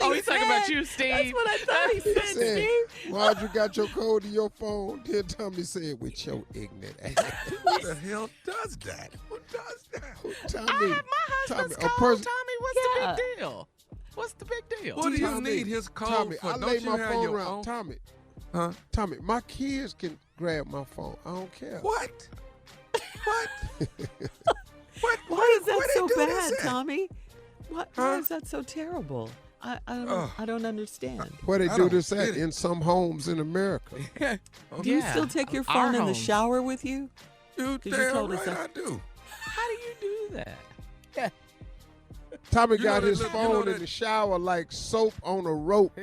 Oh, he's talking about you, Steve. That's what I thought he said, Said, Steve. why'd you got your code to your phone? Then Tommy said, with your ignorant ass. Who the hell does that? Who does that? Tommy, I have my husband's Tommy, a code. person- Tommy, what's Yeah. the big deal? What's the big deal? What do you Tommy, need his code Tommy, for? I Don't lay you my have phone your around. own? Tommy, Huh? Tommy, my kids can grab my phone. I don't care. What? What? Why is that where they so do bad, this at? Tommy? Why Huh? is that so terrible? I Ugh. don't understand. Where they I do don't this at get it. in some homes in America. Do you still take your phone in the homes. shower with you? You 'Cause you damn told us right that- I do. How do you do that? Tommy You got know his that- you phone know in that- the shower like soap on a rope.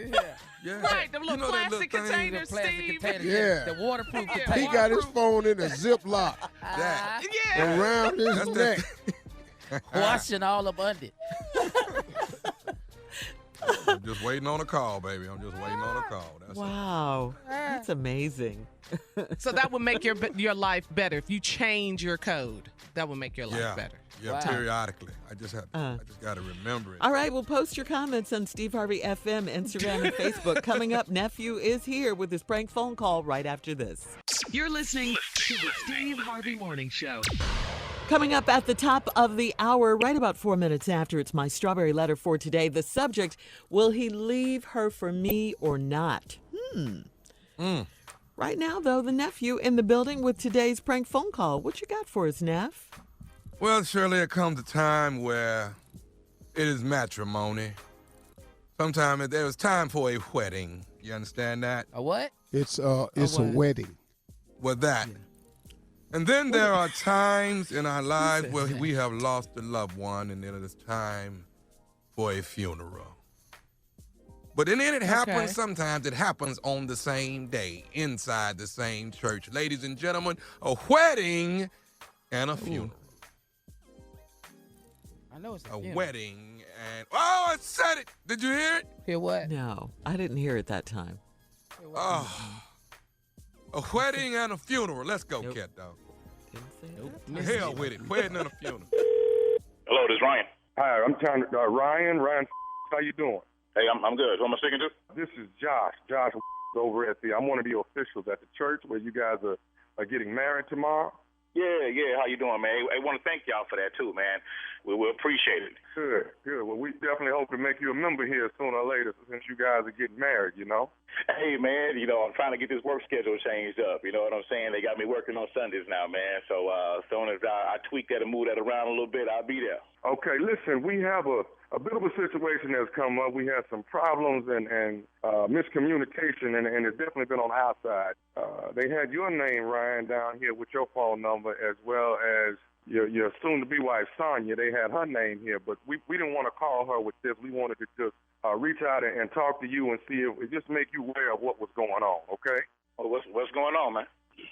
Yeah. Right, them little You know that plastic little thing? containers, Plastic Steve. containers, Yeah. the waterproof Yeah. container. He got his phone in a Ziploc That. Yeah. around his That's neck. that. washing all up under. I'm just waiting on a call, baby. I'm just waiting on a call. That's all. Wow. That's amazing. So that would make your life better if you change your code. That would make your life Yeah. better. Yeah, Wow. periodically. I just got to remember it. All right, well, post your comments on Steve Harvey FM, Instagram, and Facebook. Coming up, Nephew is here with his prank phone call right after this. You're listening to the Steve Harvey Morning Show. Coming up at the top of the hour, right about 4 minutes after, it's my strawberry letter for today. The subject, will he leave her for me or not? Right now, though, the nephew in the building with today's prank phone call. What you got for us, Neff? Well, Shirley, it comes a time where it is matrimony. Sometimes there is time for a wedding. You understand that? A what? It's a wedding. Well, that. And then there are times in our lives where we have lost a loved one, and then it is time for a funeral. But then it happens, Okay. sometimes it happens on the same day, inside the same church. Ladies and gentlemen, a wedding and a funeral. I know it's A funeral. wedding and... Oh, I said it! Did you hear it? Hear what? No, I didn't hear it that time. Hear what? Oh. A wedding and a funeral. Let's go, Nope. cat dog. Didn't say that. The hell with it. Wedding and a funeral. Hello, this is Ryan. Hi, I'm trying to, Ryan. Ryan, how you doing? Hey, I'm good. Who am I speaking to? This is Josh. Josh over at I'm one of the officials at the church where you guys are getting married tomorrow. Yeah. How you doing, man? I want to thank y'all for that too, man. We appreciate it. Good. Well, we definitely hope to make you a member here sooner or later since you guys are getting married, you know. Hey, man, I'm trying to get this work schedule changed up. You know what I'm saying? They got me working on Sundays now, man. So as soon as I tweak that and move that around a little bit, I'll be there. Okay, listen, we have a bit of a situation that's come up. We had some problems and miscommunication, and it's definitely been on our side. They had your name, Ryan, down here with your phone number, as well as your soon-to-be wife, Sonia. They had her name here, but we didn't want to call her with this. We wanted to just reach out and talk to you and see if it just make you aware of what was going on, okay? Oh, what's going on, man?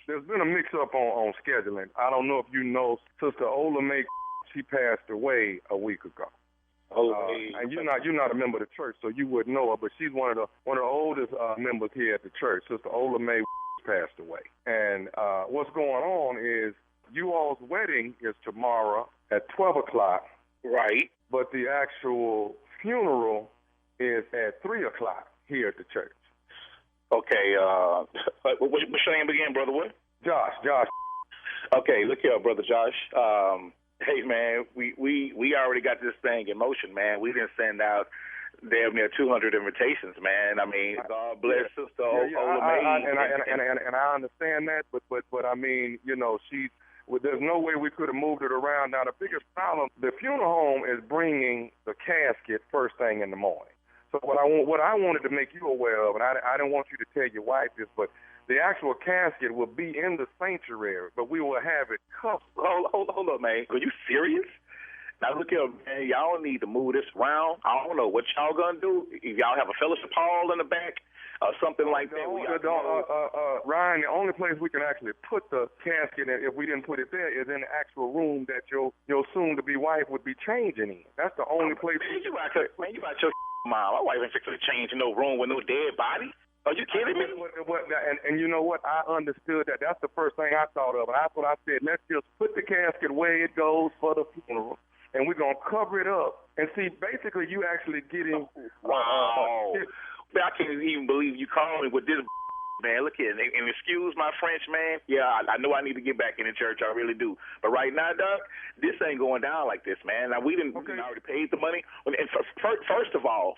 There's been a mix-up on scheduling. I don't know if you know, Sister Ola May, she passed away a week ago. And you're not a member of the church, so you wouldn't know her, but she's one of the oldest members here at the church. Sister Ola May passed away. And what's going on is you all's wedding is tomorrow at 12 o'clock. Right. But the actual funeral is at 3 o'clock here at the church. Okay. What's your name again, brother? What? Josh. Okay, look here, brother Josh. Hey, man, we already got this thing in motion, man. We didn't send out damn near 200 invitations, man. I mean, God bless Sister Ola May. And I understand that, but I mean, there's no way we could have moved it around. Now, the biggest problem, the funeral home is bringing the casket first thing in the morning. So what I wanted to make you aware of, and I didn't want you to tell your wife this, but the actual casket will be in the sanctuary, but we will have it covered. Hold up, man. Are you serious? Now, look here, man. Y'all need to move this around. I don't know what y'all going to do. If y'all have a fellowship hall in the back or something like that. Ryan, the only place we can actually put the casket, if we didn't put it there, is in the actual room that your soon-to-be wife would be changing in. That's the only place. Man, you out your mind. My wife ain't fixing to change in no room with no dead body. Are you kidding me? And you know what? I understood that. That's the first thing I thought of. And that's what I said. Let's just put the casket where it goes for the funeral, and we're going to cover it up. And see, basically, you actually getting... Wow. I can't even believe you called me with this, man. Look here, and excuse my French, man. Yeah, I know I need to get back in the church. I really do. But right now, Doc, this ain't going down like this, man. Now, we already paid the money. And first of all,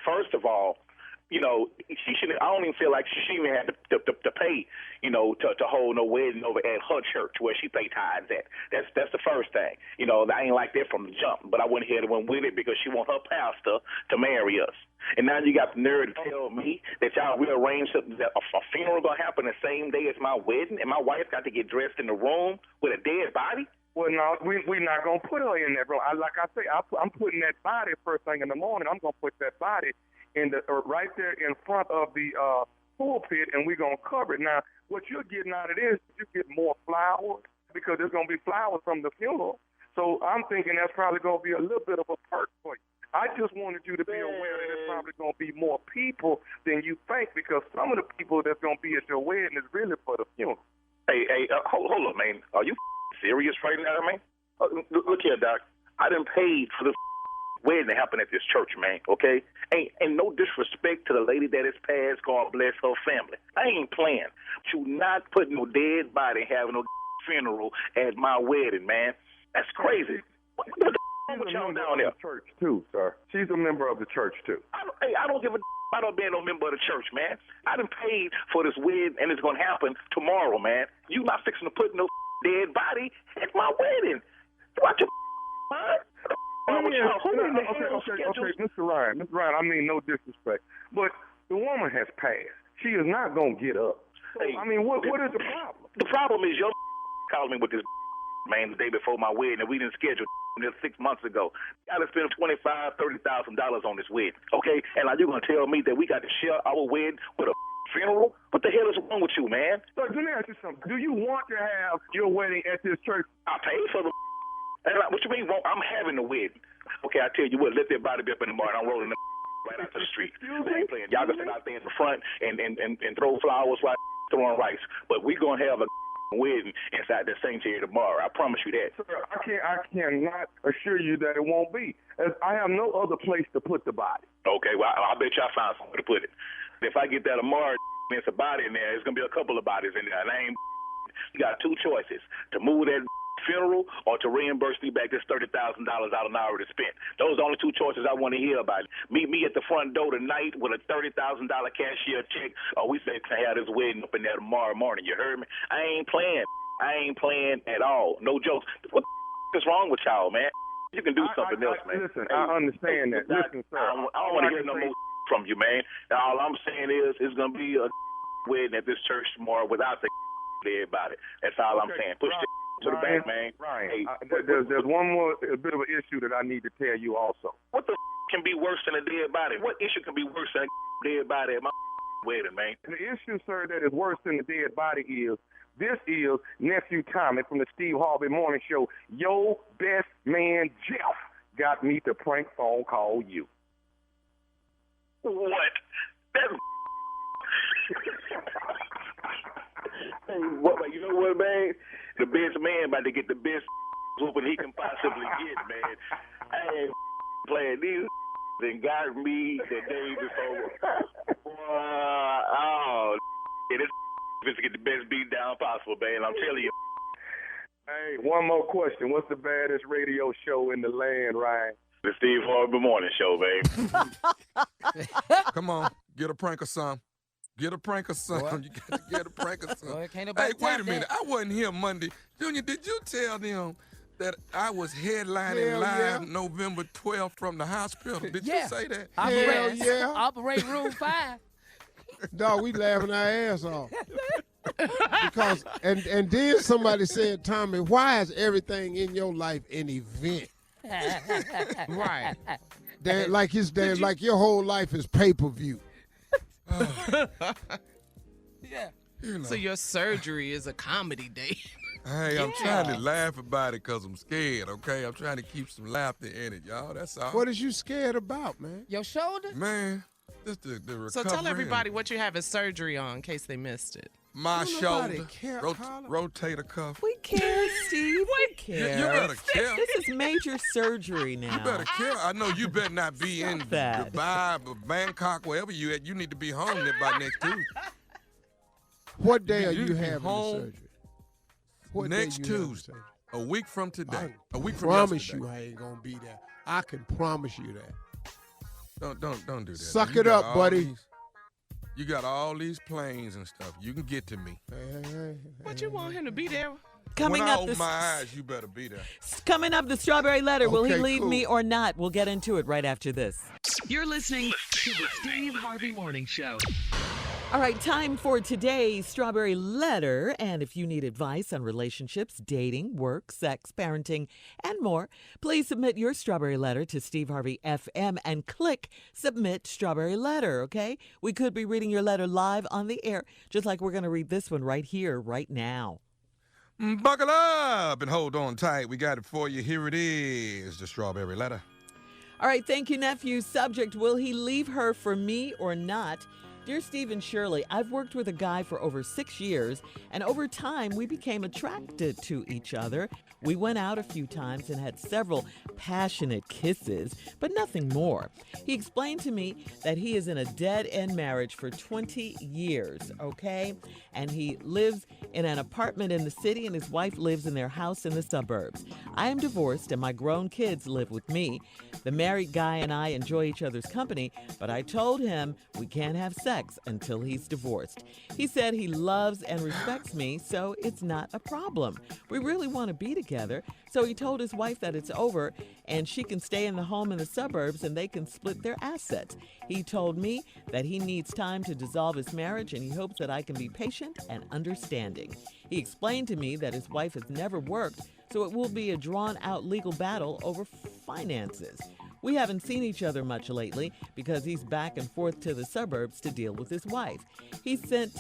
she shouldn't. I don't even feel like she even had to pay, to hold no wedding over at her church where she pay tithes at. That's the first thing. I ain't like that from the jump, but I went ahead and went with it because she want her pastor to marry us. And now you got the nerve to tell me that y'all rearranged something, that a funeral gonna happen the same day as my wedding, and my wife got to get dressed in the room with a dead body. Well, no, we're not gonna put her in that room. Like I say, I'm putting that body first thing in the morning. I'm gonna put that body in right there in front of the pulpit, and we're going to cover it. Now, what you're getting out of this, you get more flowers because there's going to be flowers from the funeral. So I'm thinking that's probably going to be a little bit of a perk for you. I just wanted you to be aware that there's probably going to be more people than you think because some of the people that's going to be at your wedding is really for the funeral. Hey, hold up, man. Are you serious right now, man? Look here, Doc. I done paid for this wedding to happen at this church, man, okay? Ain't no disrespect to the lady that is passed. God bless her family. I ain't playing. You not putting no dead body having no funeral at my wedding, man. That's crazy. What the with y'all down there? Church too, sir. She's a member of the church too. I don't give a I don't be no member of the church, man. I done paid for this wedding, and it's gonna happen tomorrow, man. You not fixing to put no dead body at my wedding. Watch your mind. Okay, Mr. Ryan, I mean no disrespect, but the woman has passed. She is not going to get up. So, I mean, what is the problem? The problem is your called me with this man the day before my wedding, and we didn't schedule this 6 months ago. I got to spend $25,000, $30,000 on this wedding, okay? And now you're going to tell me that we got to share our wedding with a funeral? What the hell is wrong with you, man? So let me ask you something. Do you want to have your wedding at this church? I paid for the what you mean? I'm having the wedding. Okay, I tell you what, let that body be up in the morning. I'm rolling the right out to the street. I ain't playing. Y'all can sit out there in the front and throw flowers while throwing rice. But we going to have a wedding inside the sanctuary tomorrow. I promise you that. Sir, I cannot assure you that it won't be. As I have no other place to put the body. Okay, well, I bet y'all find somewhere to put it. If I get that tomorrow, there's a body in there. There's going to be a couple of bodies in there. And you got two choices: to move that funeral or to reimburse me back this $30,000 I done already spent. Those are the only two choices I want to hear about. Meet me at the front door tonight with a $30,000 cashier check, or we say can have this wedding up in there tomorrow morning. You heard me? I ain't playing. I ain't playing at all. No jokes. What the is wrong with y'all, man? You can do something else, man. Listen, I understand that. Listen, sir. I don't want to hear no more from you, man. All I'm saying is it's going to be a wedding at this church tomorrow without the everybody. That's all I'm saying. Push to the back, man. Right. Hey, there's one more a bit of an issue that I need to tell you also. What the can be worse than a dead body? What issue can be worse than a dead body at my wedding, man? The issue, sir, that is worse than the dead body is this is Nephew Tommy from the Steve Harvey Morning Show. Your best man, Jeff, got me to prank phone call you. What? That's hey, what, you know what, man? The best man about to get the best whooping he can possibly get, man. I ain't playing these and got me the day before. Oh, this to get the best beat down possible, man. I'm telling you. Hey, one more question. What's the baddest radio show in the land, Ryan? The Steve Harvey Morning Show, babe. Come on, get a prank or something. Get a prank or something. You got to get a prank or something. Boy, can't Hey, nobody wait a top minute. that. I wasn't here Monday. Junior, did you tell them that I was headlining Hell live yeah. November 12th from the hospital? Did Yeah. you say that? Hell yeah. Operate Room 5. Dog, we laughing our ass off. Because and then somebody said, Tommy, why is everything in your life an event? Right. Like your whole life is pay-per-view. Yeah. You know. So your surgery is a comedy day. Hey, I'm trying to laugh about it because I'm scared, okay? I'm trying to keep some laughter in it, y'all. That's all. What is you scared about, man? Your shoulder? Man, just the recovery. So tell everybody what you have surgery on in case they missed it. My Don't nobody shoulder, care, Carla. We rotator cuff. care, Steve. We care. You better care. This is major surgery now. You better care. I know you better not be in that. Dubai or Bangkok, wherever you at. You need to be home there by next Tuesday. What day are You you be having the home surgery? What next day you having Tuesday. surgery? A week from today. I A week from promise yesterday. you I ain't gonna be there. I can promise you that. Don't do that. Suck You it got up, all buddy. you got all these planes and stuff. You can get to me. What you want him to be there? Coming when I up, open my eyes, you better be there. coming up, the strawberry letter. Will he Okay, leave cool. me or not? We'll get into it right after this. You're listening to the Steve Harvey Morning Show. All right, time for today's strawberry letter. And if you need advice on relationships, dating, work, sex, parenting, and more, please submit your strawberry letter to Steve Harvey FM and click Submit Strawberry Letter, okay? We could be reading your letter live on the air, just like we're going to read this one right here, right now. Buckle up and hold on tight. We got it for you. Here it is, the strawberry letter. All right, thank you, nephew. Subject, will he leave her for me or not? Dear Steve and Shirley, I've worked with a guy for over 6 years, and over time, we became attracted to each other. We went out a few times and had several passionate kisses, but nothing more. He explained to me that he is in a dead-end marriage for 20 years, okay? And he lives in an apartment in the city, and his wife lives in their house in the suburbs. I am divorced, and my grown kids live with me. The married guy and I enjoy each other's company, but I told him we can't have sex until he's divorced. He said he loves and respects me, so it's not a problem. We really want to be together, so he told his wife that it's over and she can stay in the home in the suburbs and they can split their assets. He told me that he needs time to dissolve his marriage and he hopes that I can be patient and understanding. He explained to me that his wife has never worked, so it will be a drawn-out legal battle over finances. We haven't seen each other much lately because he's back and forth to the suburbs to deal with his wife. He sent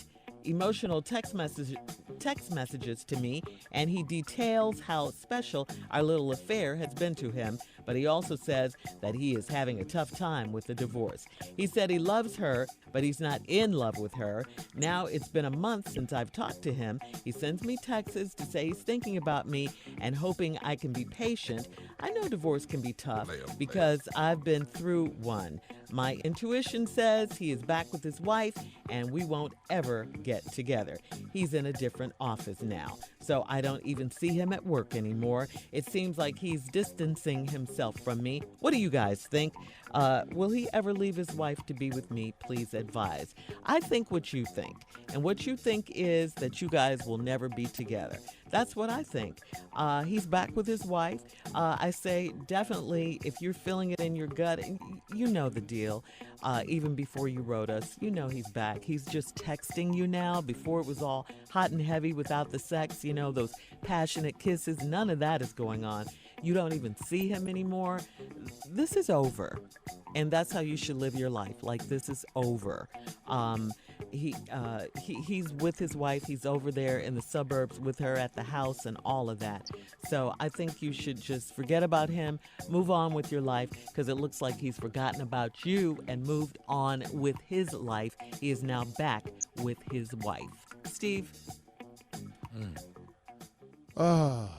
emotional text messages to me, and he details how special our little affair has been to him, but he also says that he is having a tough time with the divorce. He said he loves her, but he's not in love with her. Now it's been a month since I've talked to him. He sends me texts to say he's thinking about me and hoping I can be patient. I know divorce can be tough because I've been through one. My intuition says he is back with his wife, and we won't ever get get together. He's in a different office now, so I don't even see him at work anymore. It seems like he's distancing himself from me. What do you guys think? Will he ever leave his wife to be with me? Please advise. I think what you think. And what you think is that you guys will never be together. That's what I think. He's back with his wife. I say definitely, if you're feeling it in your gut, you know the deal. Even before you wrote us, you know he's back. He's just texting you now. Before it was all hot and heavy without the sex, you know, those passionate kisses. None of that is going on. You don't even see him anymore. This is over. And that's how you should live your life. Like, this is over. He's with his wife. He's over there in the suburbs with her at the house and all of that. So I think you should just forget about him, move on with your life, because it looks like he's forgotten about you and moved on with his life. He is now back with his wife. Steve? Well.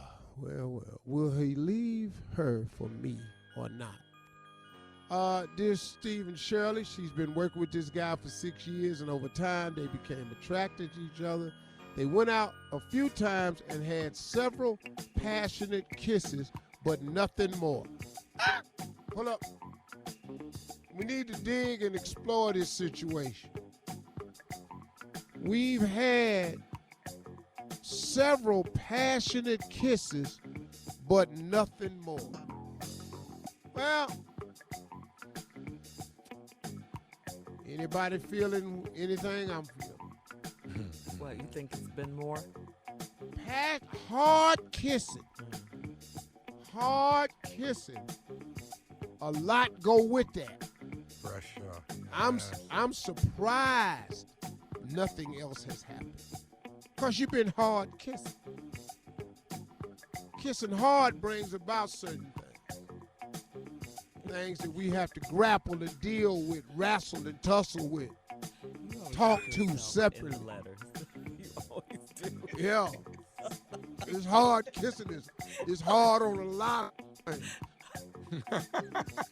Will he leave her for me or not? Dear Steve and Shirley, she's been working with this guy for 6 years, and over time they became attracted to each other. They went out a few times and had several passionate kisses, but nothing more. Hold up. We need to dig and explore this situation. We've had several passionate kisses, but nothing more. Well, anybody feeling anything I'm feeling? What, you think it's been more? Hard kissing. Hard kissing. A lot go with that. Pressure. I'm surprised nothing else has happened. Because you've been hard kissing. Kissing hard brings about certain things. Things that we have to grapple and deal with, wrestle and tussle with, talk to separately. You always do. Yeah. It's hard kissing. It's hard on a lot of things.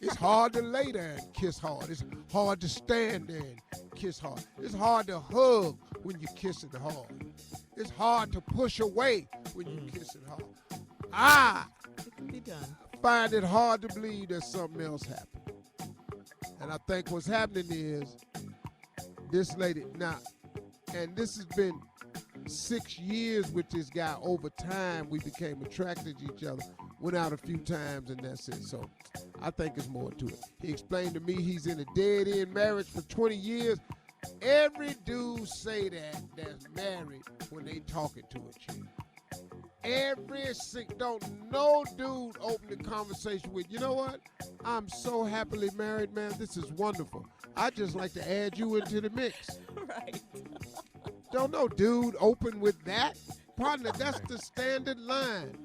It's hard to lay there and kiss hard. It's hard to stand there and kiss hard. It's hard to hug when you're kissing hard. It's hard to push away when you're kissing hard. It can be done. Find it hard to believe that something else happened. And I think what's happening is this lady, now, and this has been 6 years with this guy. Over time, we became attracted to each other, went out a few times, and that's it. So I think there's more to it. He explained to me he's in a dead-end marriage for 20 years. Every dude say that's married when they talking to a chick. Don't no dude open the conversation with, you know what? I'm so happily married, man. This is wonderful. I just like to add you into the mix. Right. Don't no dude open with that. Partner, that's the standard line.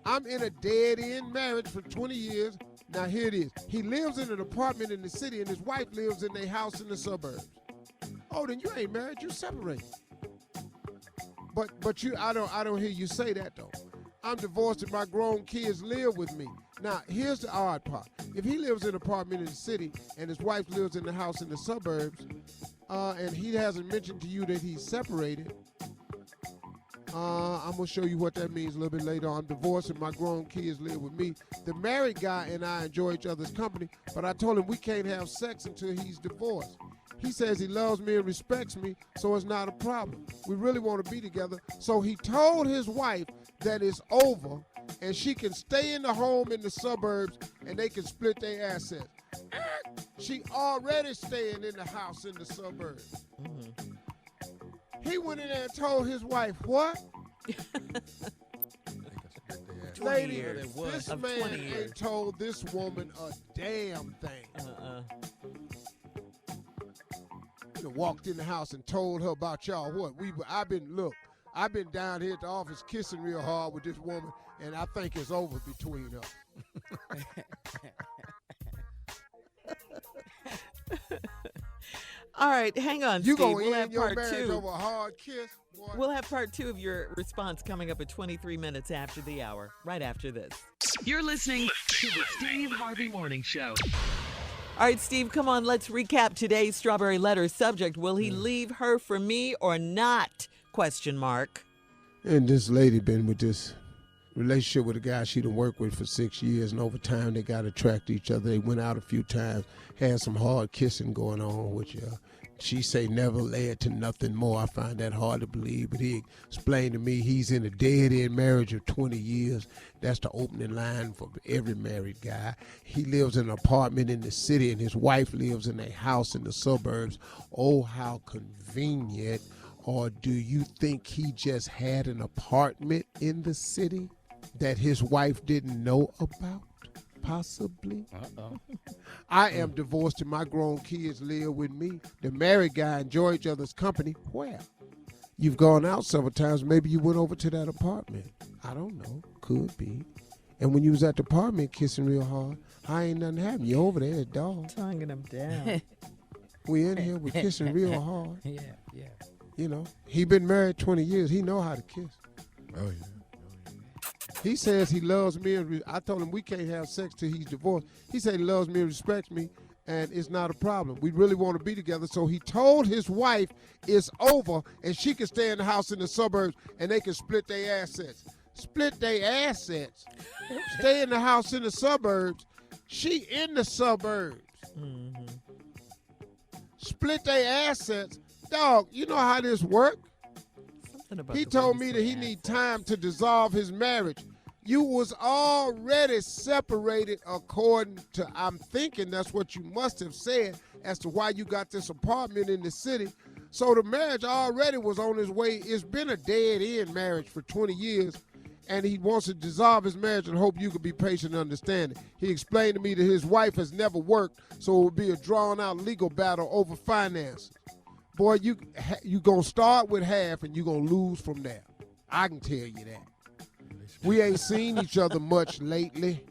I'm in a dead-end marriage for 20 years. Now here it is. He lives in an apartment in the city, and his wife lives in a house in the suburbs. Oh, then you ain't married. You separated. But I don't hear you say that though. I'm divorced and my grown kids live with me. Now here's the odd part. If he lives in an apartment in the city and his wife lives in the house in the suburbs, and he hasn't mentioned to you that he's separated, I'm gonna show you what that means a little bit later on. I'm divorced and my grown kids live with me. The married guy and I enjoy each other's company, but I told him we can't have sex until he's divorced. He says he loves me and respects me, so it's not a problem. We really want to be together. So he told his wife that it's over and she can stay in the home in the suburbs and they can split their assets. She already staying in the house in the suburbs. Mm-hmm. He went in there and told his wife, what? Lady, this man ain't told this woman a damn thing. Walked in the house and told her about y'all. What? I've been down here at the office kissing real hard with this woman, and I think it's over between us. All right, hang on, you Steve. We'll have part two. Over a hard kiss, boy. We'll have part two of your response coming up at 23 minutes after the hour, right after this. You're listening to the Steve Harvey Morning Show. All right, Steve, come on. Let's recap today's Strawberry Letter subject. Will he leave her for me or not? Question mark. And this lady been with this relationship with a guy she done worked with for 6 years, and over time they got attracted to each other. They went out a few times, had some hard kissing going on, which she say never led to nothing more. I find that hard to believe, but he explained to me he's in a dead-end marriage of 20 years. That's the opening line for every married guy. He lives in an apartment in the city, and his wife lives in a house in the suburbs. Oh, how convenient. Or do you think he just had an apartment in the city that his wife didn't know about? Possibly. I am divorced and my grown kids live with me. The married guy enjoy each other's company. Where? You've gone out several times. Maybe you went over to that apartment. I don't know. Could be. And when you was at the apartment kissing real hard, ain't nothing happened. You over there, dog. Tonguing him down. We in here, we kissing real hard. Yeah. You know, he been married 20 years. He know how to kiss. Oh, yeah. He says he loves me. And I told him we can't have sex till he's divorced. He said he loves me and respects me, and it's not a problem. We really want to be together. So he told his wife it's over, and she can stay in the house in the suburbs, and they can split their assets. Split their assets? Stay in the house in the suburbs. She in the suburbs. Mm-hmm. Split their assets. Dog, you know how this work? He told me that he need time to dissolve his marriage. You was already separated according to, I'm thinking that's what you must have said as to why you got this apartment in the city. So the marriage already was on its way. It's been a dead-end marriage for 20 years, and he wants to dissolve his marriage and hope you could be patient and understanding. He explained to me that his wife has never worked, so it would be a drawn-out legal battle over finances. Boy, you going to start with half and you going to lose from there. I can tell you that. We ain't seen each other much lately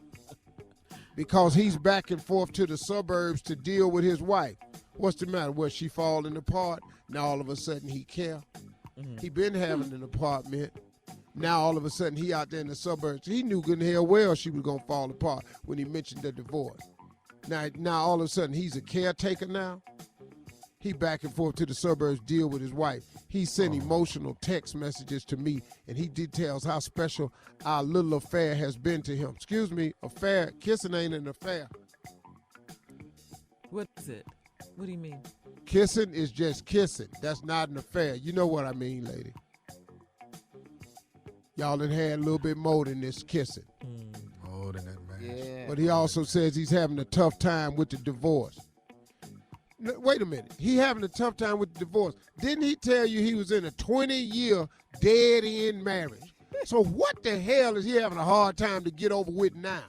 because he's back and forth to the suburbs to deal with his wife. What's the matter? Well, she falling apart. Now all of a sudden he care. He been having an apartment. Now all of a sudden he out there in the suburbs. He knew good and hell well she was going to fall apart when he mentioned the divorce. Now all of a sudden he's a caretaker now. He back and forth to the suburbs, deal with his wife. He sent emotional text messages to me, and he details how special our little affair has been to him. Excuse me, affair. Kissing ain't an affair. What is it? What do you mean? Kissing is just kissing. That's not an affair. You know what I mean, lady. Y'all done had a little bit more than this kissing. More than that, man. Yeah. But he also says he's having a tough time with the divorce. Wait a minute. He having a tough time with the divorce. Didn't he tell you he was in a 20-year dead-end marriage? So what the hell is he having a hard time to get over with now?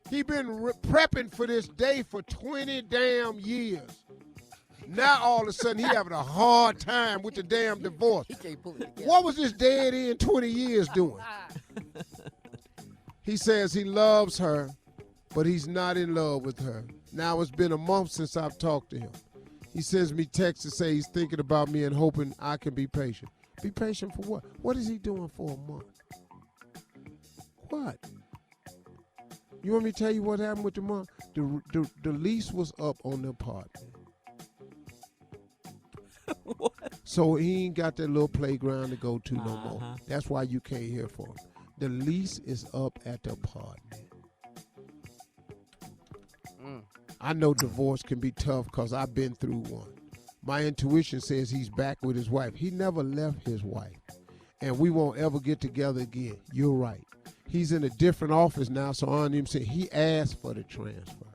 He been prepping for this day for 20 damn years. Now all of a sudden he having a hard time with the damn divorce. He can't pull it together. What was this dead-end 20 years doing? He says he loves her, but he's not in love with her. Now it's been a month since I've talked to him. He sends me texts to say he's thinking about me and hoping I can be patient. Be patient for what? What is he doing for a month? What? You want me to tell you what happened with the month? The lease was up on the apartment. What? So he ain't got that little playground to go to no more. That's why you can't hear from him. The lease is up at the apartment. I know divorce can be tough because I've been through one. My intuition says he's back with his wife. He never left his wife. And we won't ever get together again. You're right. He's in a different office now, so I don't even say he asked for the transfer.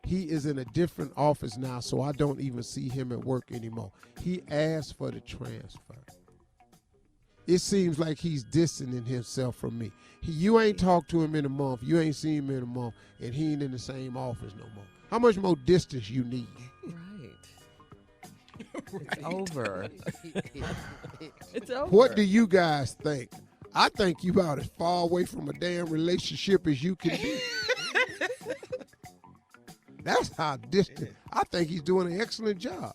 He is in a different office now, so I don't even see him at work anymore. He asked for the transfer. It seems like he's distancing himself from me. You ain't talked to him in a month. You ain't seen him in a month, and he ain't in the same office no more. How much more distance you need? Right. It's over. It's over. What do you guys think? I think you about as far away from a damn relationship as you can be. That's how distant. I think he's doing an excellent job.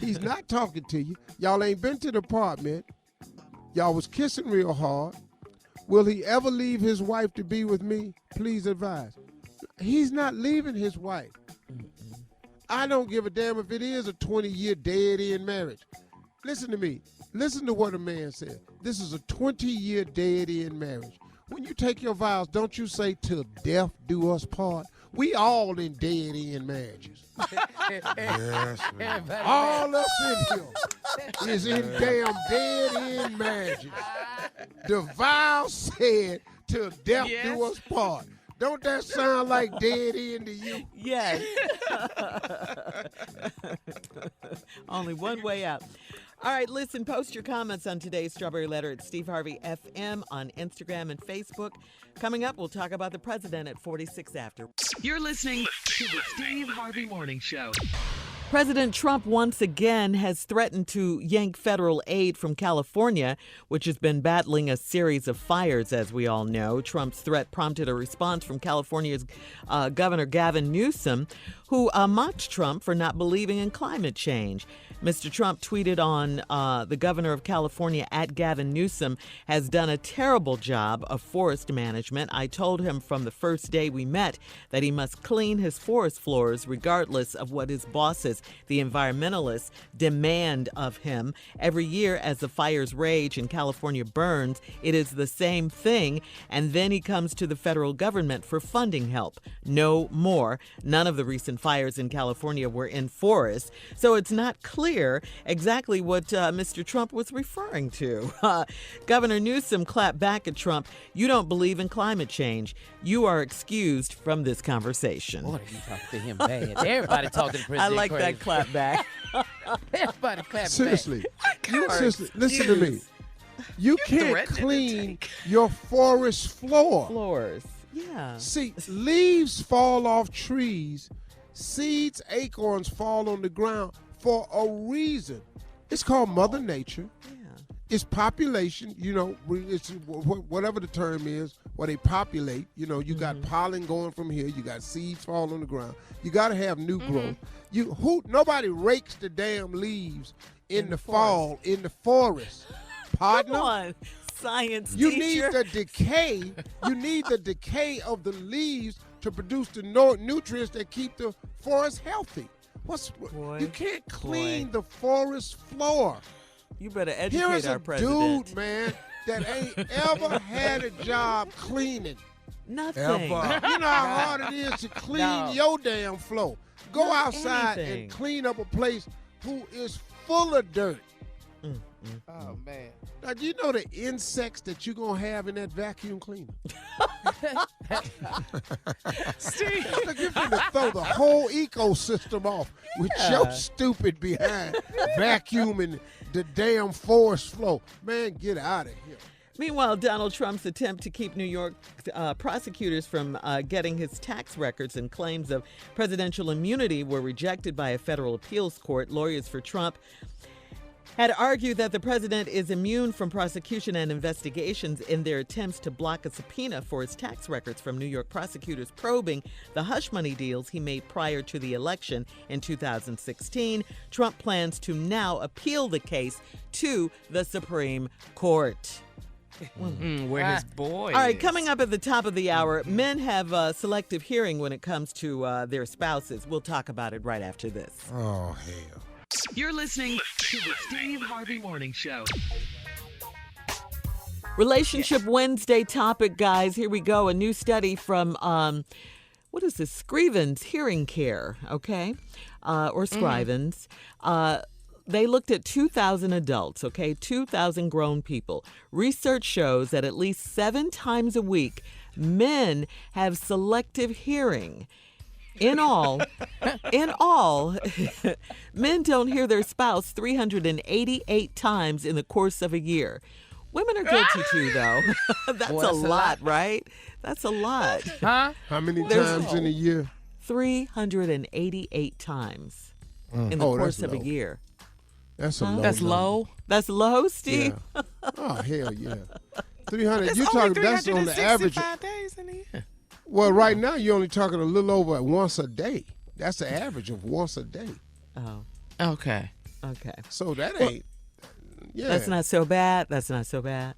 He's not talking to you. Y'all ain't been to the apartment. Y'all was kissing real hard. Will he ever leave his wife to be with me? Please advise. He's not leaving his wife. I don't give a damn if it is a 20-year dead-end marriage. Listen to me. Listen to what a man said. This is a 20-year dead-end marriage. When you take your vows, don't you say, till death do us part? We all in dead-end marriages. Yes, man. All us in here is in damn dead-end marriages. The vow said, till death do us part. Don't that sound like dead end to you? Yes. Only one way out. All right, listen, post your comments on today's Strawberry Letter at Steve Harvey FM on Instagram and Facebook. Coming up, we'll talk about the president at 46 after. You're listening to the Steve Harvey Morning Show. President Trump once again has threatened to yank federal aid from California, which has been battling a series of fires, as we all know. Trump's threat prompted a response from California's Governor Gavin Newsom, who mocked Trump for not believing in climate change. Mr. Trump tweeted on the governor of California, at Gavin Newsom, has done a terrible job of forest management. I told him from the first day we met that he must clean his forest floors regardless of what his bosses, the environmentalists, demand of him. Every year as the fires rage and California burns, it is the same thing. And then he comes to the federal government for funding help. No more. None of the recent fires in California were in forests. So it's not clear exactly what Mr. Trump was referring to. Governor Newsom clapped back at Trump. You don't believe in climate change. You are excused from this conversation. Boy, you talking to him bad. Everybody talking to the president. I like crazy. that clap back. Everybody clap Seriously. back. Seriously, listen to me. You can't clean your forest Floors. Yeah. See, leaves fall off trees, seeds, acorns fall on the ground for a reason. It's called Mother Nature. Yeah. It's population, it's whatever the term is, where they populate. You got pollen going from here, you got seeds fall on the ground. You got to have new growth. Nobody rakes the damn leaves in the fall in the forest. Partner. Come on, science You teacher. need the decay. You need the decay of the leaves to produce the nutrients that keep the forest healthy. You can't clean the forest floor. You better educate Here is our a president. dude, man, that ain't ever had a job cleaning. Nothing. You know how hard it is to clean your damn floor. Go outside and clean up a place who is full of dirt. Oh, man. Now, do you know the insects that you're going to have in that vacuum cleaner? Steve. Look, you're going to throw the whole ecosystem off with your stupid behind vacuuming the damn forest floor. Man, get out of here. Meanwhile, Donald Trump's attempt to keep New York prosecutors from getting his tax records and claims of presidential immunity were rejected by a federal appeals court. Lawyers for Trump had argued that the president is immune from prosecution and investigations in their attempts to block a subpoena for his tax records from New York prosecutors probing the hush money deals he made prior to the election in 2016. Trump plans to now appeal the case to the Supreme Court. Where his boy All right, is. coming up at the top of the hour, men have selective hearing when it comes to their spouses. We'll talk about it right after this. Oh, hell. You're listening to the Steve Harvey Morning Show. Relationship Wednesday topic, guys. Here we go. A new study from, what is this? Scrivens Hearing Care, okay? Or Scrivens. They looked at 2,000 adults, okay? 2,000 grown people. Research shows that at least 7 times a week, men have selective hearing. In all, men don't hear their spouse 388 times in the course of a year. Women are guilty too, though. That's a lot, right? That's a lot. Huh? How many times in a year? 388 times in the course of a year. That's a low. That's number. low. That's low, Steve? Yeah. Oh, hell yeah. 300. It's You only talking? That's on the average. 365 days in a year. Well, right now you're only talking a little over once a day. That's the average of once a day. Oh, Okay. okay. So that ain't. Yeah. That's not so bad. That's not so bad.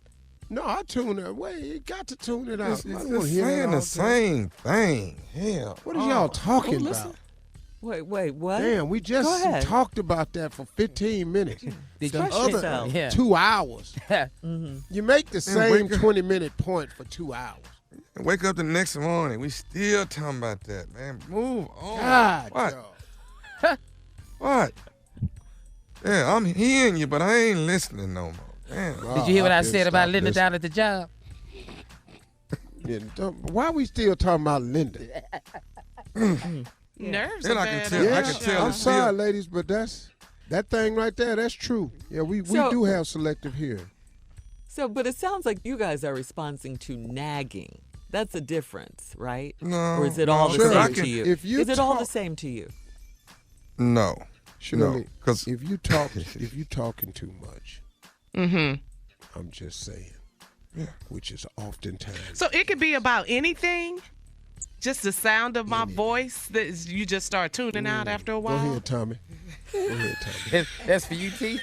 No, I tune it. Wait, you got to tune it out. It's I don't just wanna hear saying that the all same thing. Hell. What are y'all talking about? Wait, what? Damn, we just Go ahead. talked about that for 15 minutes. Did The you Express yourself. Yeah. 2 hours. You make the same wake up- 20-minute point for 2 hours. And wake up the next morning. We still talking about that, man. Move on. God, What? dog. What? Yeah, I'm hearing you, but I ain't listening no more. Damn. Did you hear what I I've been said about stopped Linda listening. down at the job? Yeah, why are we still talking about Linda? Nerves Then are I can bad tell- on I the can show. tell I'm it's sorry, still- ladies, but that thing right there, that's true. Yeah, we So- do have selective hearing. So, but it sounds like you guys are responding to nagging. That's a difference, right? No. Or is it all no, the 'cause I same can- to you? if you Is it all the talk- same to you? No. Shirley, No, 'cause- if you talking too much, I'm just saying, which is oftentimes. So it could be about anything. Just the sound of my voice that you just start tuning out after a Go while. ahead, Tommy. Go ahead, Tommy. That's for you, T.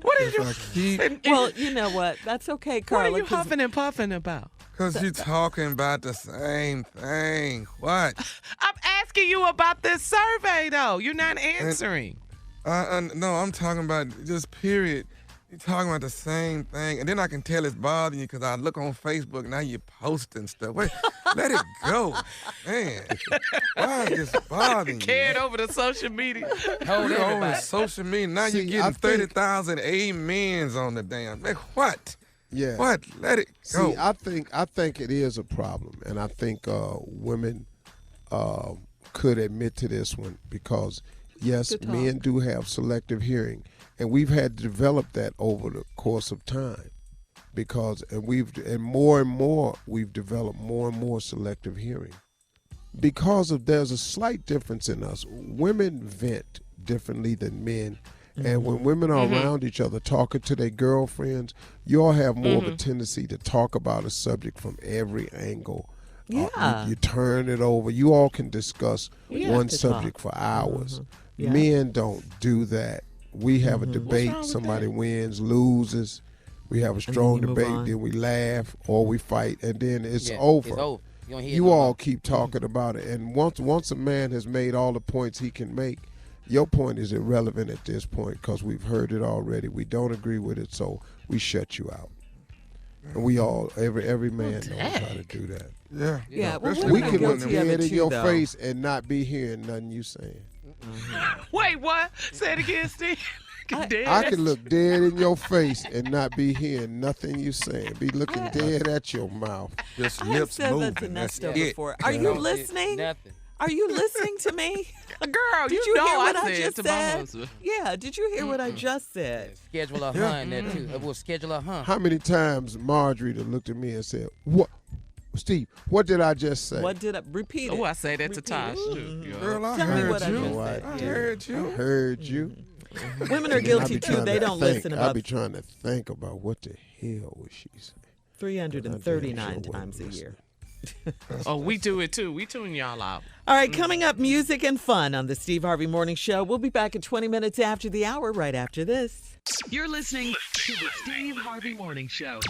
What are you? Well, you know what? That's okay, What Carla. are you 'cause huffing and puffing about? Because you're talking about the same thing. What? I'm asking you about this survey, though. You're not answering. No, I'm talking about just period. You're talking about the same thing. And then I can tell it's bothering you because I look on Facebook, now you're posting stuff. Wait, let it go. Man, why is this bothering you? Carried over to social media. Hold You're on everybody. social media. Now See, you're getting I think- 30,000 amens on the damn. Man, what? Yeah. What? Let it go. See, I think it is a problem, and I think women could admit to this one because yes, Good talk. men do have selective hearing, and we've had to develop that over the course of time because and more we've developed more and more selective hearing because there's a slight difference in us. Women vent differently than men. And when women are around each other talking to their girlfriends, you all have more of a tendency to talk about a subject from every angle. Yeah. You turn it over. You all can discuss one to subject for hours. Yeah. Men don't do that. We have a debate. Somebody wins, loses. We have a strong you move debate. on. Then we laugh or we fight, and then it's Yeah, over. It's over. You, don't hear You no all more. keep talking about it, and once a man has made all the points he can make, your point is irrelevant at this point because we've heard it already. We don't agree with it, so we shut you out. And we all, every man knows how to do that. Yeah. Yeah, well, Especially We women are can look guilty of dead it in too, your though. face and not be hearing nothing you saying. Wait, what? Say it again, Steve. Dead. I can look dead in your face and not be hearing nothing you saying. Be looking dead at your mouth. Just I have lips said moving. that to That's Nesto it. before. Are You you don't hear listening? Nothing. Are you listening to me? Girl, Did you you know hear what I I said just to my said? husband. Yeah, did you hear what I just said? Schedule a hun there too. We'll schedule a hun. How many times Marjorie done looked at me and said, "What, Steve? What did I just say?" What did I repeat it? Oh, I say that to Repeat Tosh, it. too. Yeah. Girl, I Tell me heard what I you. just said. I Yeah. heard you. I heard you. Women are And I guilty be too. trying They to don't think- listen I about be trying to think about what the hell was she saying. 339 Goddamn sure times a wasn't year. Oh, we do it too. We tune y'all out. All right, coming up, music and fun on the Steve Harvey Morning Show. We'll be back at 20 minutes after the hour, right after this. You're listening to the Steve Harvey Morning Show.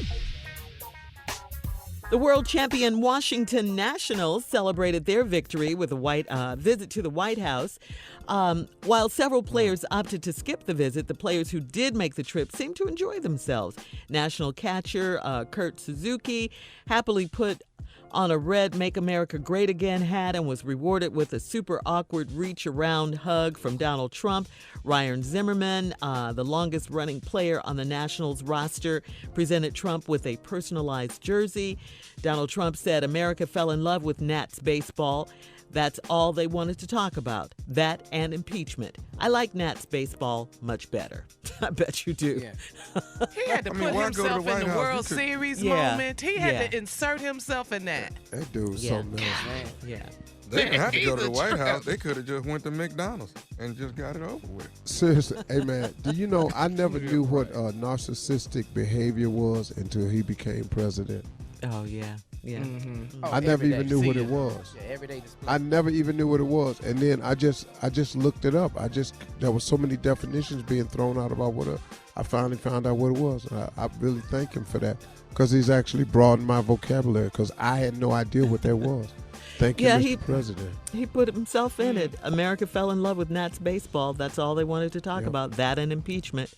The world champion Washington Nationals celebrated their victory with a visit to the White House. While several players opted to skip the visit, the players who did make the trip seemed to enjoy themselves. National catcher Kurt Suzuki happily put on a red Make America Great Again hat and was rewarded with a super awkward reach-around hug from Donald Trump. Ryan Zimmerman, the longest-running player on the Nationals roster, presented Trump with a personalized jersey. Donald Trump said America fell in love with Nats baseball. That's all they wanted to talk about, that and impeachment. I like Nats baseball much better. I bet you do. Yeah. He had to I mean, put why go to the himself White in the House? World You could- Series Yeah. moment. He had Yeah. to insert himself in that. That dude's Yeah. something else. Man. Yeah. They didn't have to go to the He's a White trip. House. They could have just went to McDonald's and just got it over with. Seriously, hey man, do you know I never knew what narcissistic behavior was until he became president. Oh, yeah. Yeah. Oh, I never every even day. knew See what ya. it was. Yeah, everyday display. I never even knew what it was, and then I just looked it up. There was so many definitions being thrown out about what I finally found out what it was. And I really thank him for that because he's actually broadened my vocabulary because I had no idea what that was. Thank you, Mr. President. He put himself in it. America fell in love with Nats baseball. That's all they wanted to talk about. That and impeachment.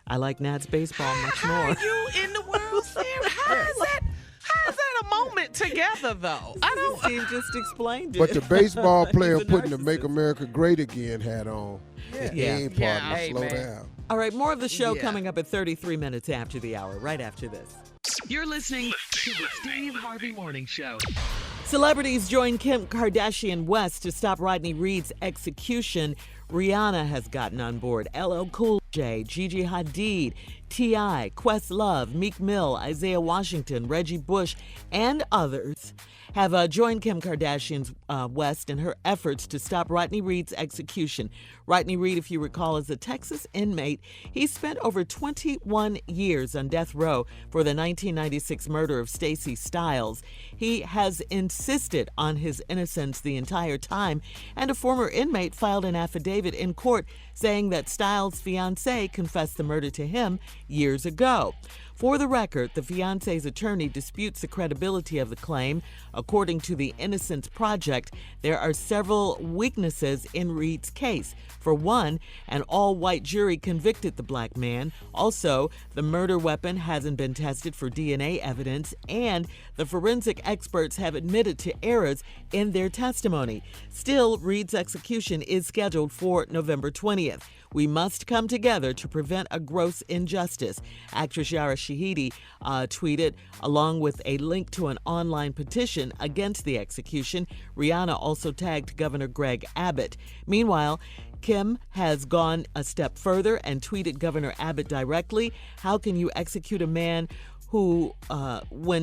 I like Nats baseball much more. You in the World Series? How is that a moment together, though? I don't. Steve just explained it. But the baseball player He's a putting the narcissist. "Make America Great Again" hat on. Yeah. He ain't partner. Hey, Slow man. down. All right, more of the show Yeah. coming up at 33 minutes after the hour, right after this. You're listening to the Steve Harvey Morning Show. Celebrities join Kim Kardashian West to stop Rodney Reed's execution. Rihanna has gotten on board. LL Cool J, Gigi Hadid, T.I., Questlove, Meek Mill, Isaiah Washington, Reggie Bush, and others have joined Kim Kardashian West in her efforts to stop Rodney Reed's execution. Rodney Reed, if you recall, is a Texas inmate. He spent over 21 years on death row for the 1996 murder of Stacey Stiles. He has insisted on his innocence the entire time, and a former inmate filed an affidavit in court saying that Stiles' fiancée confessed the murder to him years ago. For the record, the fiancé's attorney disputes the credibility of the claim. According to the Innocence Project, there are several weaknesses in Reed's case. For one, an all-white jury convicted the black man. Also, the murder weapon hasn't been tested for DNA evidence, and the forensic experts have admitted to errors in their testimony. Still, Reed's execution is scheduled for November 20th. We must come together to prevent a gross injustice. Actress Yara Shahidi tweeted, along with a link to an online petition against the execution. Rihanna also tagged Governor Greg Abbott. Meanwhile, Kim has gone a step further and tweeted Governor Abbott directly. How can you execute a man who,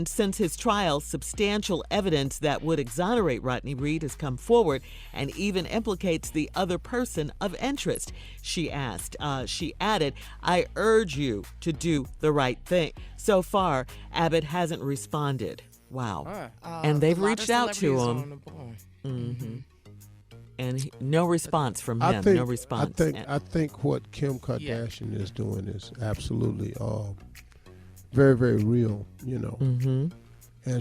since his trial, substantial evidence that would exonerate Rodney Reed has come forward and even implicates the other person of interest? She asked. She added, I urge you to do the right thing. So far, Abbott hasn't responded. Wow. And they've reached out to him. And no response from him. No response. I think what Kim Kardashian is doing is absolutely very, very real, and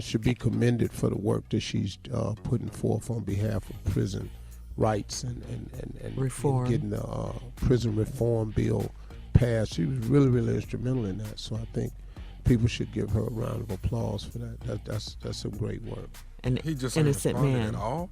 should be commended for the work that she's putting forth on behalf of prison rights and reform. And getting the prison reform bill passed. She was really, really instrumental in that. So I think people should give her a round of applause for that. That's some great work. An He just ain't innocent responded man. at all.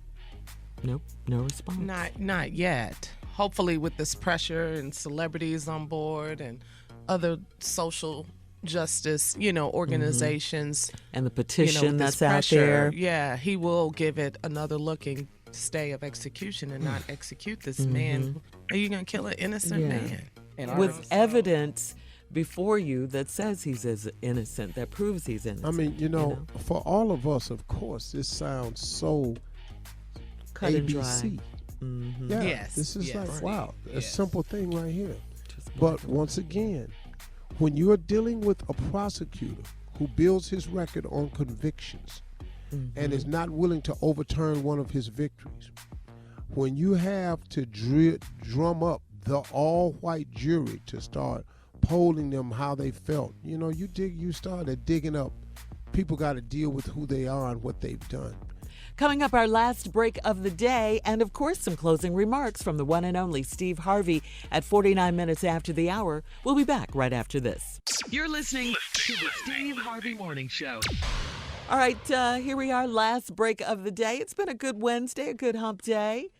Nope, no response. Not yet. Hopefully, with this pressure and celebrities on board and other social justice, organizations, And the petition with this that's out pressure, there. yeah, he will give it another looking stay of execution and not execute this man. Are you gonna kill an innocent Yeah. man? And With evidence before you that says he's as innocent, that proves he's innocent. I mean, for all of us, of course, this sounds so Cut and dry. ABC. Yeah, Yes, this is yes. like, wow, a Yes. simple thing right here. Just But once again, when you're dealing with a prosecutor who builds his record on convictions and is not willing to overturn one of his victories, when you have to drum up the all-white jury to start polling them how they felt, you started digging up. People got to deal with who they are and what they've done. Coming up, our last break of the day, and of course, some closing remarks from the one and only Steve Harvey at 49 minutes after the hour. We'll be back right after this. You're listening to the Steve Harvey Morning Show. All right, here we are, last break of the day. It's been a good Wednesday, a good hump day.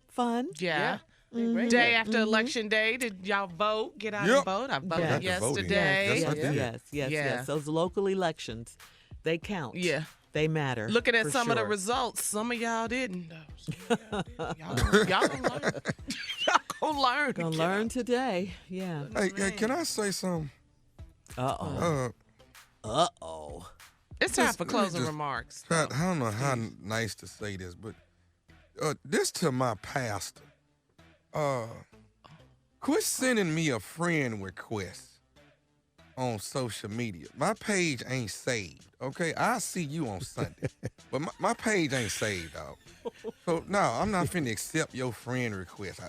Fun. Yeah. great Day after election day, did y'all vote? Get out Yep. and vote. I voted Got to vote in. yesterday. Yes, I did. Yes. Yeah. Those local elections, they count. Yeah. They matter. Looking at for some of the sure. results, some of y'all didn't. Though. Y'all gonna learn. Y'all gonna learn. Gonna learn today. Yeah. Hey, can I say something? Uh-oh. Uh-oh. It's time Just- for let me closing just- remarks. I don't know how nice to say this, but this to my pastor. Quit sending me a friend request. on social media. My page ain't saved, okay? I'll see you on Sunday. But my page ain't saved, dog. So, no, I'm not finna accept your friend request.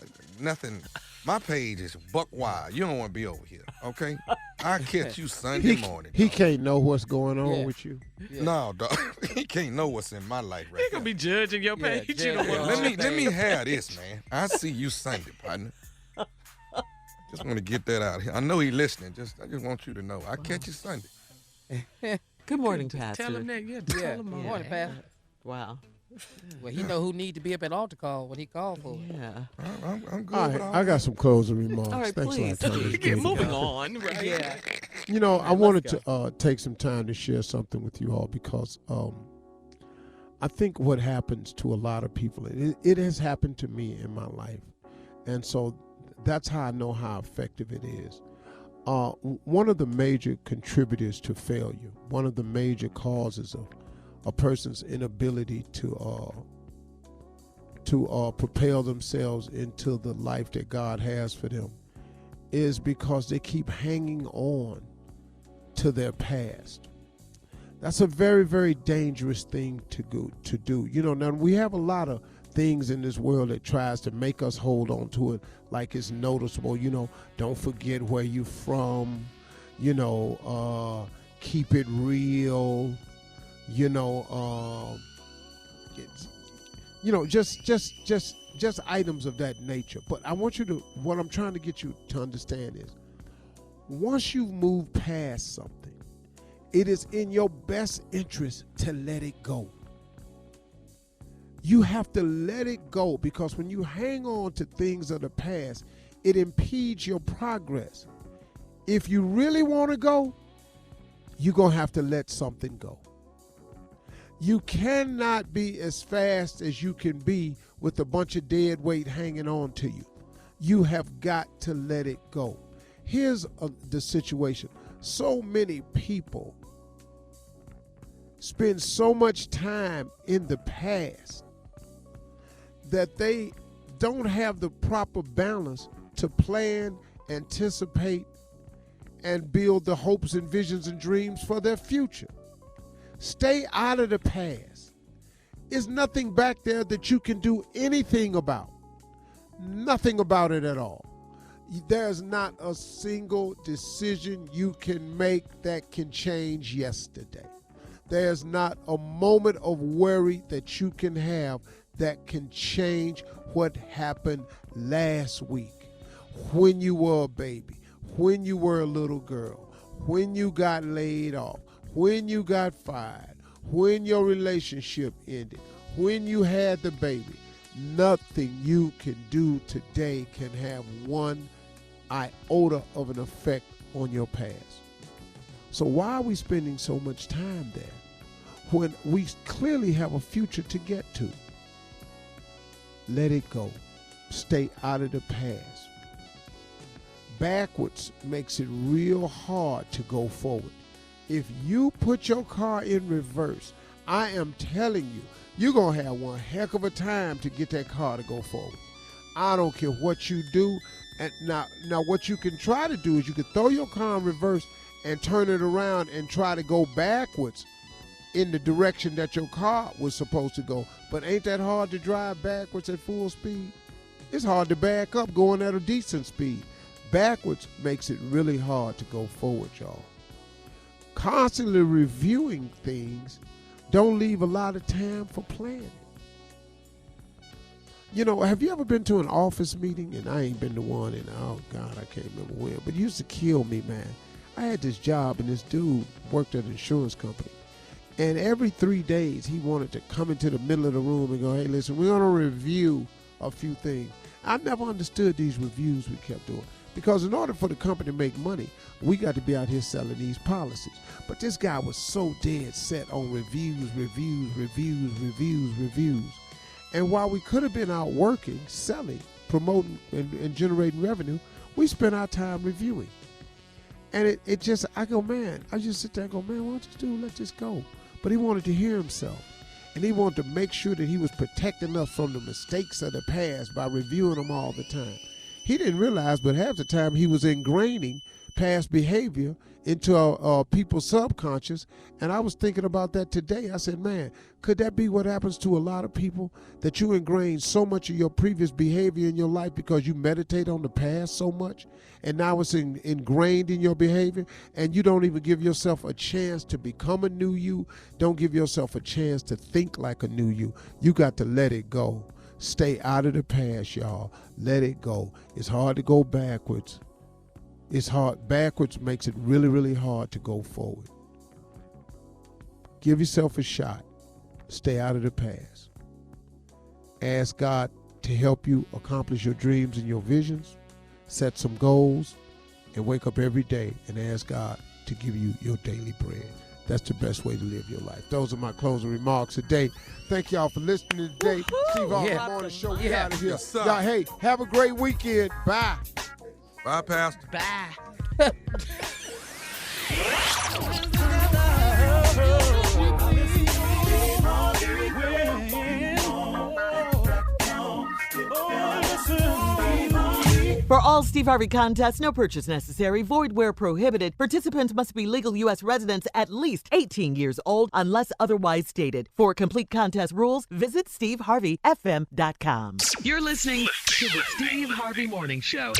Nothing. My page is buck wild. You don't want to be over here, okay? I'll catch you Sunday morning. He can't know what's going on with you. Yeah. No, dog. He can't know what's in my life right now. He gonna be judging your page. Let me have this, man. I'll see you Sunday, partner. Just want to get that out here. I know he's listening. I just want you to know. I'll catch you Sunday. Good morning, Pastor. Tell him that. Yeah, tell him. Good morning, Pastor. Wow. Well, he know who need to be up at altar call when he called for it. Yeah. I'm good. All right, I got some closing remarks. All right, Thanks please. a lot, Tony. Get moving on. Right? Yeah. You know, I wanted to take some time to share something with you all because I think what happens to a lot of people, it has happened to me in my life. And so that's how I know how effective it is. One of the major contributors to failure, one of the major causes of a person's inability to propel themselves into the life that God has for them is because they keep hanging on to their past. That's a very, very dangerous thing to do. You know, now we have a lot of things in this world that tries to make us hold on to it like it's noticeable. You know, don't forget where you're from. You know, keep it real. You know, just items of that nature. But I want you to, what I'm trying to get you to understand is, once you've moved past something, it is in your best interest to let it go. You have to let it go, because when you hang on to things of the past, it impedes your progress. If you really want to go, you're going to have to let something go. You cannot be as fast as you can be with a bunch of dead weight hanging on to you. You have got to let it go. Here's the situation. So many people spend so much time in the past that they don't have the proper balance to plan, anticipate, and build the hopes and visions and dreams for their future. Stay out of the past. There's nothing back there that you can do anything about. Nothing about it at all. There's not a single decision you can make that can change yesterday. There's not a moment of worry that you can have that can change what happened last week, when you were a baby, when you were a little girl, when you got laid off, when you got fired, when your relationship ended, when you had the baby. Nothing you can do today can have one iota of an effect on your past. So why are we spending so much time there when we clearly have a future to get to? Let it go. Stay out of the past. Backwards makes it real hard to go forward. If you put your car in reverse, I am telling you, you're going to have one heck of a time to get that car to go forward. I don't care what you do. And now what you can try to do is you can throw your car in reverse and turn it around and try to go backwards in the direction that your car was supposed to go. But ain't that hard to drive backwards at full speed? It's hard to back up going at a decent speed. Backwards makes it really hard to go forward, y'all. Constantly reviewing things don't leave a lot of time for planning. You know, have you ever been to an office meeting? And I ain't been to one in, oh God, I can't remember when, but it used to kill me, man. I had this job and this dude worked at an insurance company. And every 3 days he wanted to come into the middle of the room and go, hey, listen, we're going to review a few things. I never understood these reviews we kept doing. Because in order for the company to make money, we got to be out here selling these policies. But this guy was so dead set on reviews. And while we could have been out working, selling, promoting, and generating revenue, we spent our time reviewing. And it just, I just sit there and go, man, why don't you do, let this go. But he wanted to hear himself. And he wanted to make sure that he was protecting us from the mistakes of the past by reviewing them all the time. He didn't realize, but half the time he was ingraining past behavior into people's subconscious. And I was thinking about that today. I said, man, could that be what happens to a lot of people? That you ingrain so much of your previous behavior in your life because you meditate on the past so much, and now it's ingrained in your behavior, and you don't even give yourself a chance to become a new you. Don't give yourself a chance to think like a new you. You got to let it go. Stay out of the past, y'all. Let it go. It's hard to go backwards. It's hard. Backwards makes it really, really hard to go forward. Give yourself a shot. Stay out of the past. Ask God to help you accomplish your dreams and your visions. Set some goals and wake up every day and ask God to give you your daily bread. That's the best way to live your life. Those are my closing remarks today. Thank y'all for listening today. Steve Harvey Morning Show. We out of here. Yes, sir. Y'all, hey, have a great weekend. Bye. Bye, Pastor. Bye. For all Steve Harvey contests, no purchase necessary, void where prohibited. Participants must be legal U.S. residents at least 18 years old unless otherwise stated. For complete contest rules, visit SteveHarveyFM.com. You're listening to the Steve Harvey Morning Show.